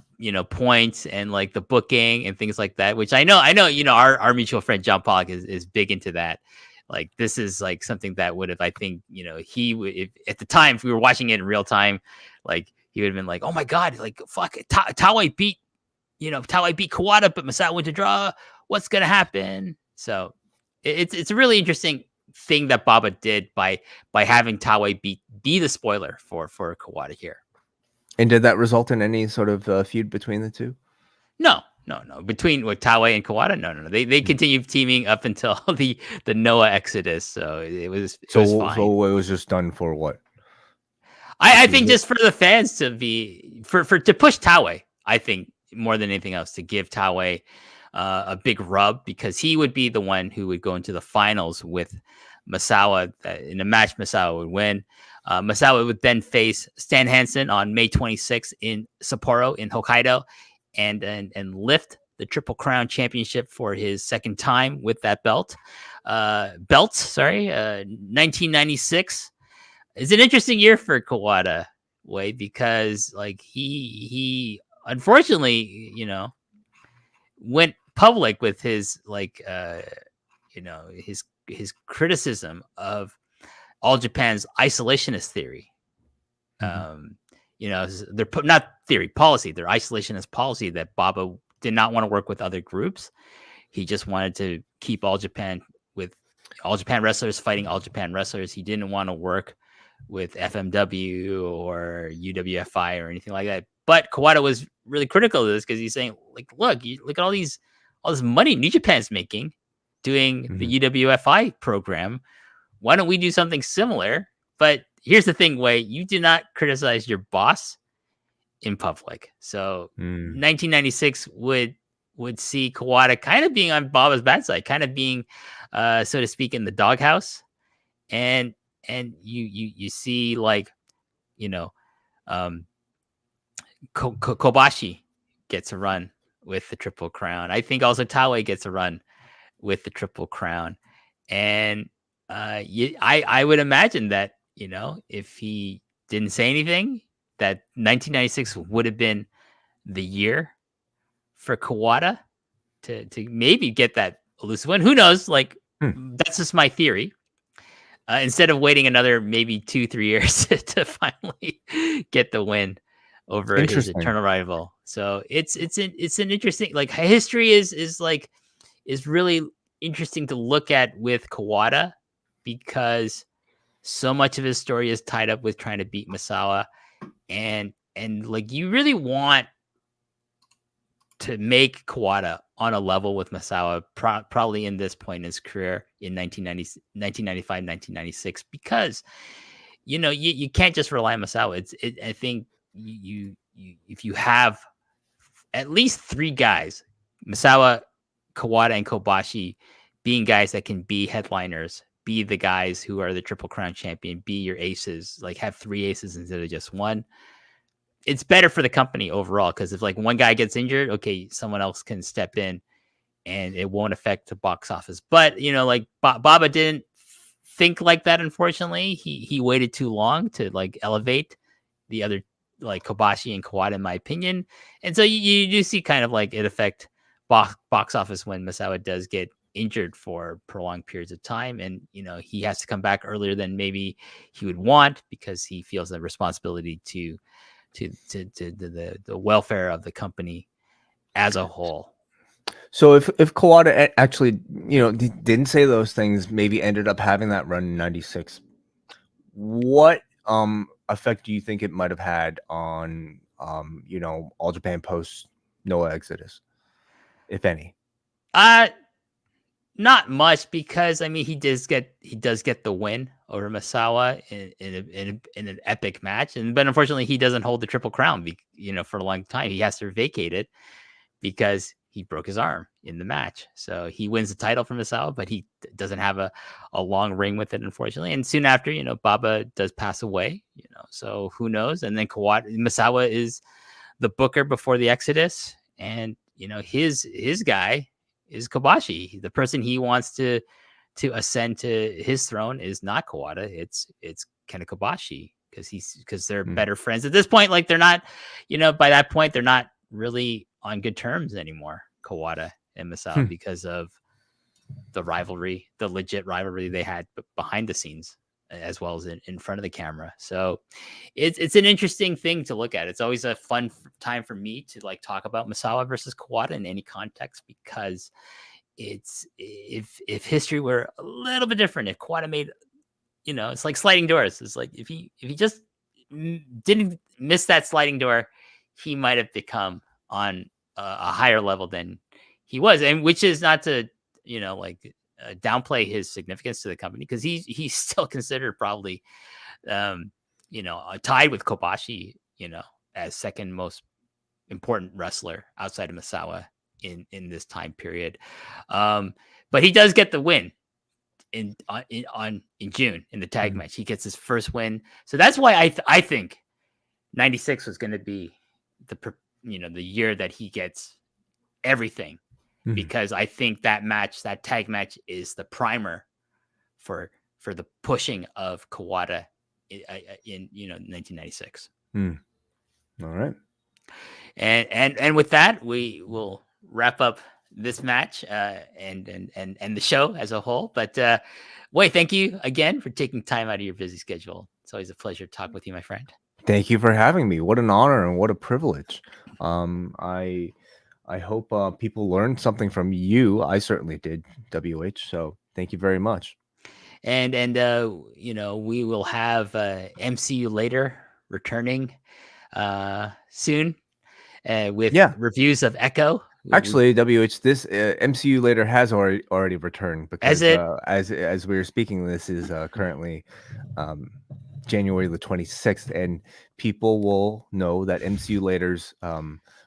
points and like the booking and things like that, which I know our mutual friend John Pollock is big into that. Like this is like something that would have, I think, he would, if, at the time, if we were watching it in real time, like he would have been like, oh my God, like fuck, Taue beat Kawada, but Masawa went to draw. What's going to happen? So it's a really interesting thing that Baba did by having Taue be the spoiler for Kawada here. And did that result in any sort of feud between the two? No. Between Taue and Kawada, no. They continued teaming up until the Noah Exodus. So it was fine. So it was just done for what? I think just for the fans to be to push Taue. I think more than anything else, to give Taue a big rub, because he would be the one who would go into the finals with Masawa. In a match, Masawa would win. Masawa would then face Stan Hansen on May 26th in Sapporo in Hokkaido, and lift the Triple Crown Championship for his second time with that belt. 1996 is an interesting year for Kawada, Wade, because like he unfortunately, went public with his his criticism of All Japan's isolationist theory. They're not theory, policy, their isolationist policy that Baba did not want to work with other groups. He just wanted to keep All Japan with All Japan wrestlers fighting All Japan wrestlers. He didn't want to work with FMW or UWFI or anything like that. But Kawada was really critical of this because he's saying, like, look at all this money New Japan's making doing the UWFI program. Why don't we do something similar? But here's the thing, Wei, you do not criticize your boss in public. So 1996 would see Kawada kind of being on Baba's bad side, kind of being, so to speak, in the doghouse. And you see, like, Kobashi gets a run with the Triple Crown. I think also Taue gets a run with the Triple Crown. And I would imagine that, if he didn't say anything, that 1996 would have been the year for Kawada to maybe get that elusive win. Who knows? Like, that's just my theory. Instead of waiting another maybe 2-3 years to finally get the win over his eternal rival. So it's an interesting, like, history is really interesting to look at with Kawada, because so much of his story is tied up with trying to beat Misawa, and like, you really want to make Kawada on a level with Masawa, probably in this point in his career in 1995, 1996, because you can't just rely on Masawa. I think you if you have at least 3 guys, Misawa, Kawada, and Kobashi, being guys that can be headliners, be the guys who are the Triple Crown champion, be your aces, like have 3 aces instead of just 1. It's better for the company overall, because if like one guy gets injured, okay, someone else can step in and it won't affect the box office. But, like Baba didn't think like that, unfortunately. He waited too long to like elevate the other, like Kobashi and Kawada, in my opinion. And so you do see kind of like it affect box office when Misawa does get injured for prolonged periods of time, and he has to come back earlier than maybe he would want, because he feels the responsibility to the welfare of the company as a whole. So if Kawada actually, didn't say those things, maybe ended up having that run in 96, what effect do you think it might have had on All Japan post Noah Exodus, if any? Not much, because I mean, he does get the win over Masawa in an epic match, but unfortunately he doesn't hold the Triple Crown, for a long time. He has to vacate it because he broke his arm in the match. So he wins the title from Masawa, but he doesn't have a long ring with it, unfortunately. And soon after, Baba does pass away, so who knows? And then Masawa is the booker before the Exodus, and his guy is Kobashi. The person he wants to ascend to his throne is not Kawada. It's Kenta Kobashi, because they're better friends at this point. Like, they're not, by that point, they're not really on good terms anymore, Kawada and Misawa, because of the rivalry, the legit rivalry they had behind the scenes, as well as in front of the camera. So it's an interesting thing to look at. It's always a fun time for me to like talk about Misawa versus Kawada in any context, because it's, if history were a little bit different, if Kawada made, it's like sliding doors. It's like, if he just didn't miss that sliding door, he might have become on a higher level than he was. And which is not to, downplay his significance to the company, because he's still considered probably, tied with Kobashi, as second most important wrestler outside of Masawa in this time period. But he does get the win in June in the tag match. He gets his first win. So that's why I think 96 was going to be the year that he gets everything, Mhm. because I think that match, that tag match, is the primer for the pushing of Kawada in 1996. All right. And with that, we will wrap up this match and the show as a whole. But Wai, thank you again for taking time out of your busy schedule. It's always a pleasure to talk with you, my friend. Thank you for having me. What an honor and what a privilege. I hope people learned something from you. I certainly did, WH. So thank you very much. And we will have MCU later returning soon with reviews of Echo. Actually, WH, this MCU later has already returned, because it? As we were speaking, this is currently January the 26th, and people will know that MCU later's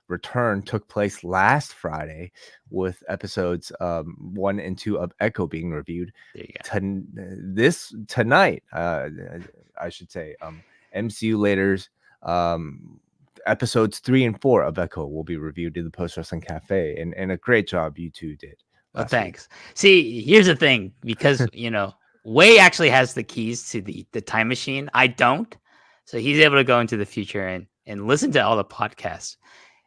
return took place last Friday, with episodes 1 and 2 of Echo being reviewed. There you go. Tonight, I should say, MCU later's episodes 3 and 4 of Echo will be reviewed in the Post Wrestling Cafe, and a great job you two did. Oh, thanks. See, here's the thing, because Wai actually has the keys to the time machine. I don't, so he's able to go into the future and listen to all the podcasts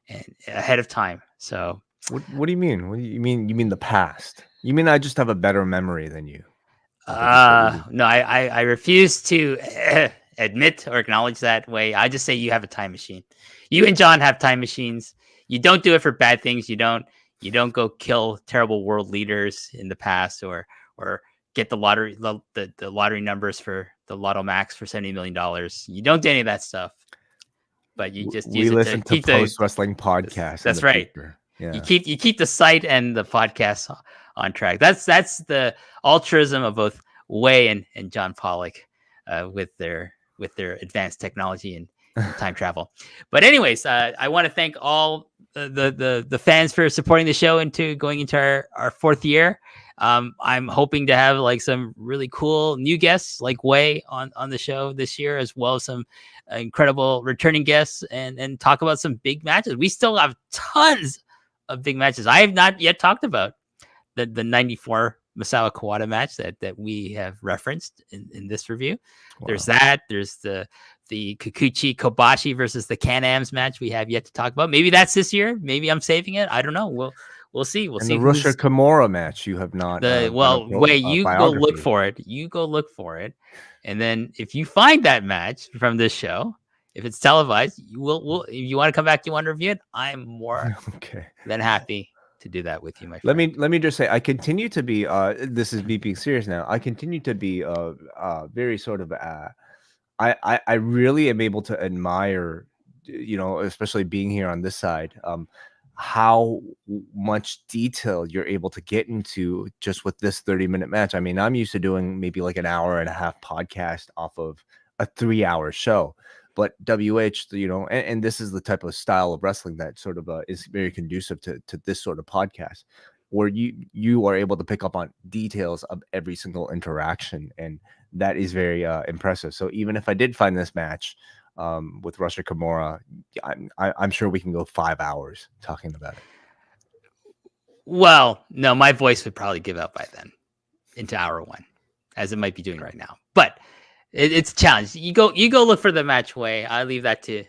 and ahead of time. So what do you mean? What do you mean? You mean the past? You mean I just have a better memory than you? No, I refuse to admit or acknowledge that way. I just say you have a time machine. You and John have time machines. You don't do it for bad things. You don't go kill terrible world leaders in the past, or get the lottery the lottery numbers for the Lotto Max for $70 million. You don't do any of that stuff. But you just use listen to Post Wrestling Podcast. That's right. Yeah. You keep the site and the podcast on track. That's the altruism of both Wai and John Pollock with their advanced technology and time travel. But anyways, I want to thank all the fans for supporting the show going into our 4th year. I'm hoping to have like some really cool new guests like Wai on the show this year, as well as some incredible returning guests, and talk about some big matches. We still have tons of big matches. I have not yet talked about the 94 Misawa-Kawada match that we have referenced in this review. Wow. There's that. There's the Kikuchi Kobashi versus the Can-Ams match we have yet to talk about. Maybe that's this year. Maybe I'm saving it. I don't know. We'll see. We'll see. The Rusher Kimura match you have not. Wait, you go look for it. You go look for it, and then if you find that match from this show, if it's televised, we'll if you want to come back, you want to review it, I'm more than happy to do that with you, my friend. Let me just say, I continue to be. This is me being serious now. I continue to be very sort of. I really am able to admire, especially being here on this side, how much detail you're able to get into just with this 30-minute match. I mean, I'm used to doing maybe like an hour and a half podcast off of a 3-hour show, but WH, and this is the type of style of wrestling that sort of is very conducive to this sort of podcast, where you are able to pick up on details of every single interaction, and that is very impressive. So even if I did find this match with Rusher Kimura, I'm sure we can go 5 hours talking about it. Well, no, my voice would probably give out by then into hour 1, as it might be doing right now. But it's a challenge. You go look for the match, Wai. I leave that to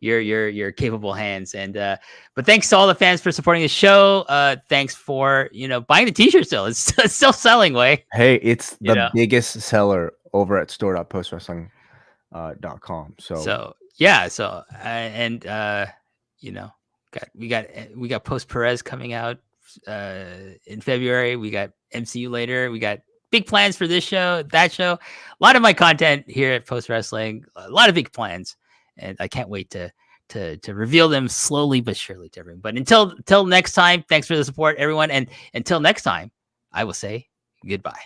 your capable hands. And but thanks to all the fans for supporting the show. Thanks for buying the t-shirt still. It's still selling, Wai. Hey, it's the biggest seller over at store.postwrestling.com. We got Post Perez coming out in February. We got MCU later. We got big plans for this show, that show. A lot of my content here at Post Wrestling. A lot of big plans, and I can't wait to reveal them slowly but surely to everyone. But until next time, thanks for the support, everyone, and until next time, I will say goodbye.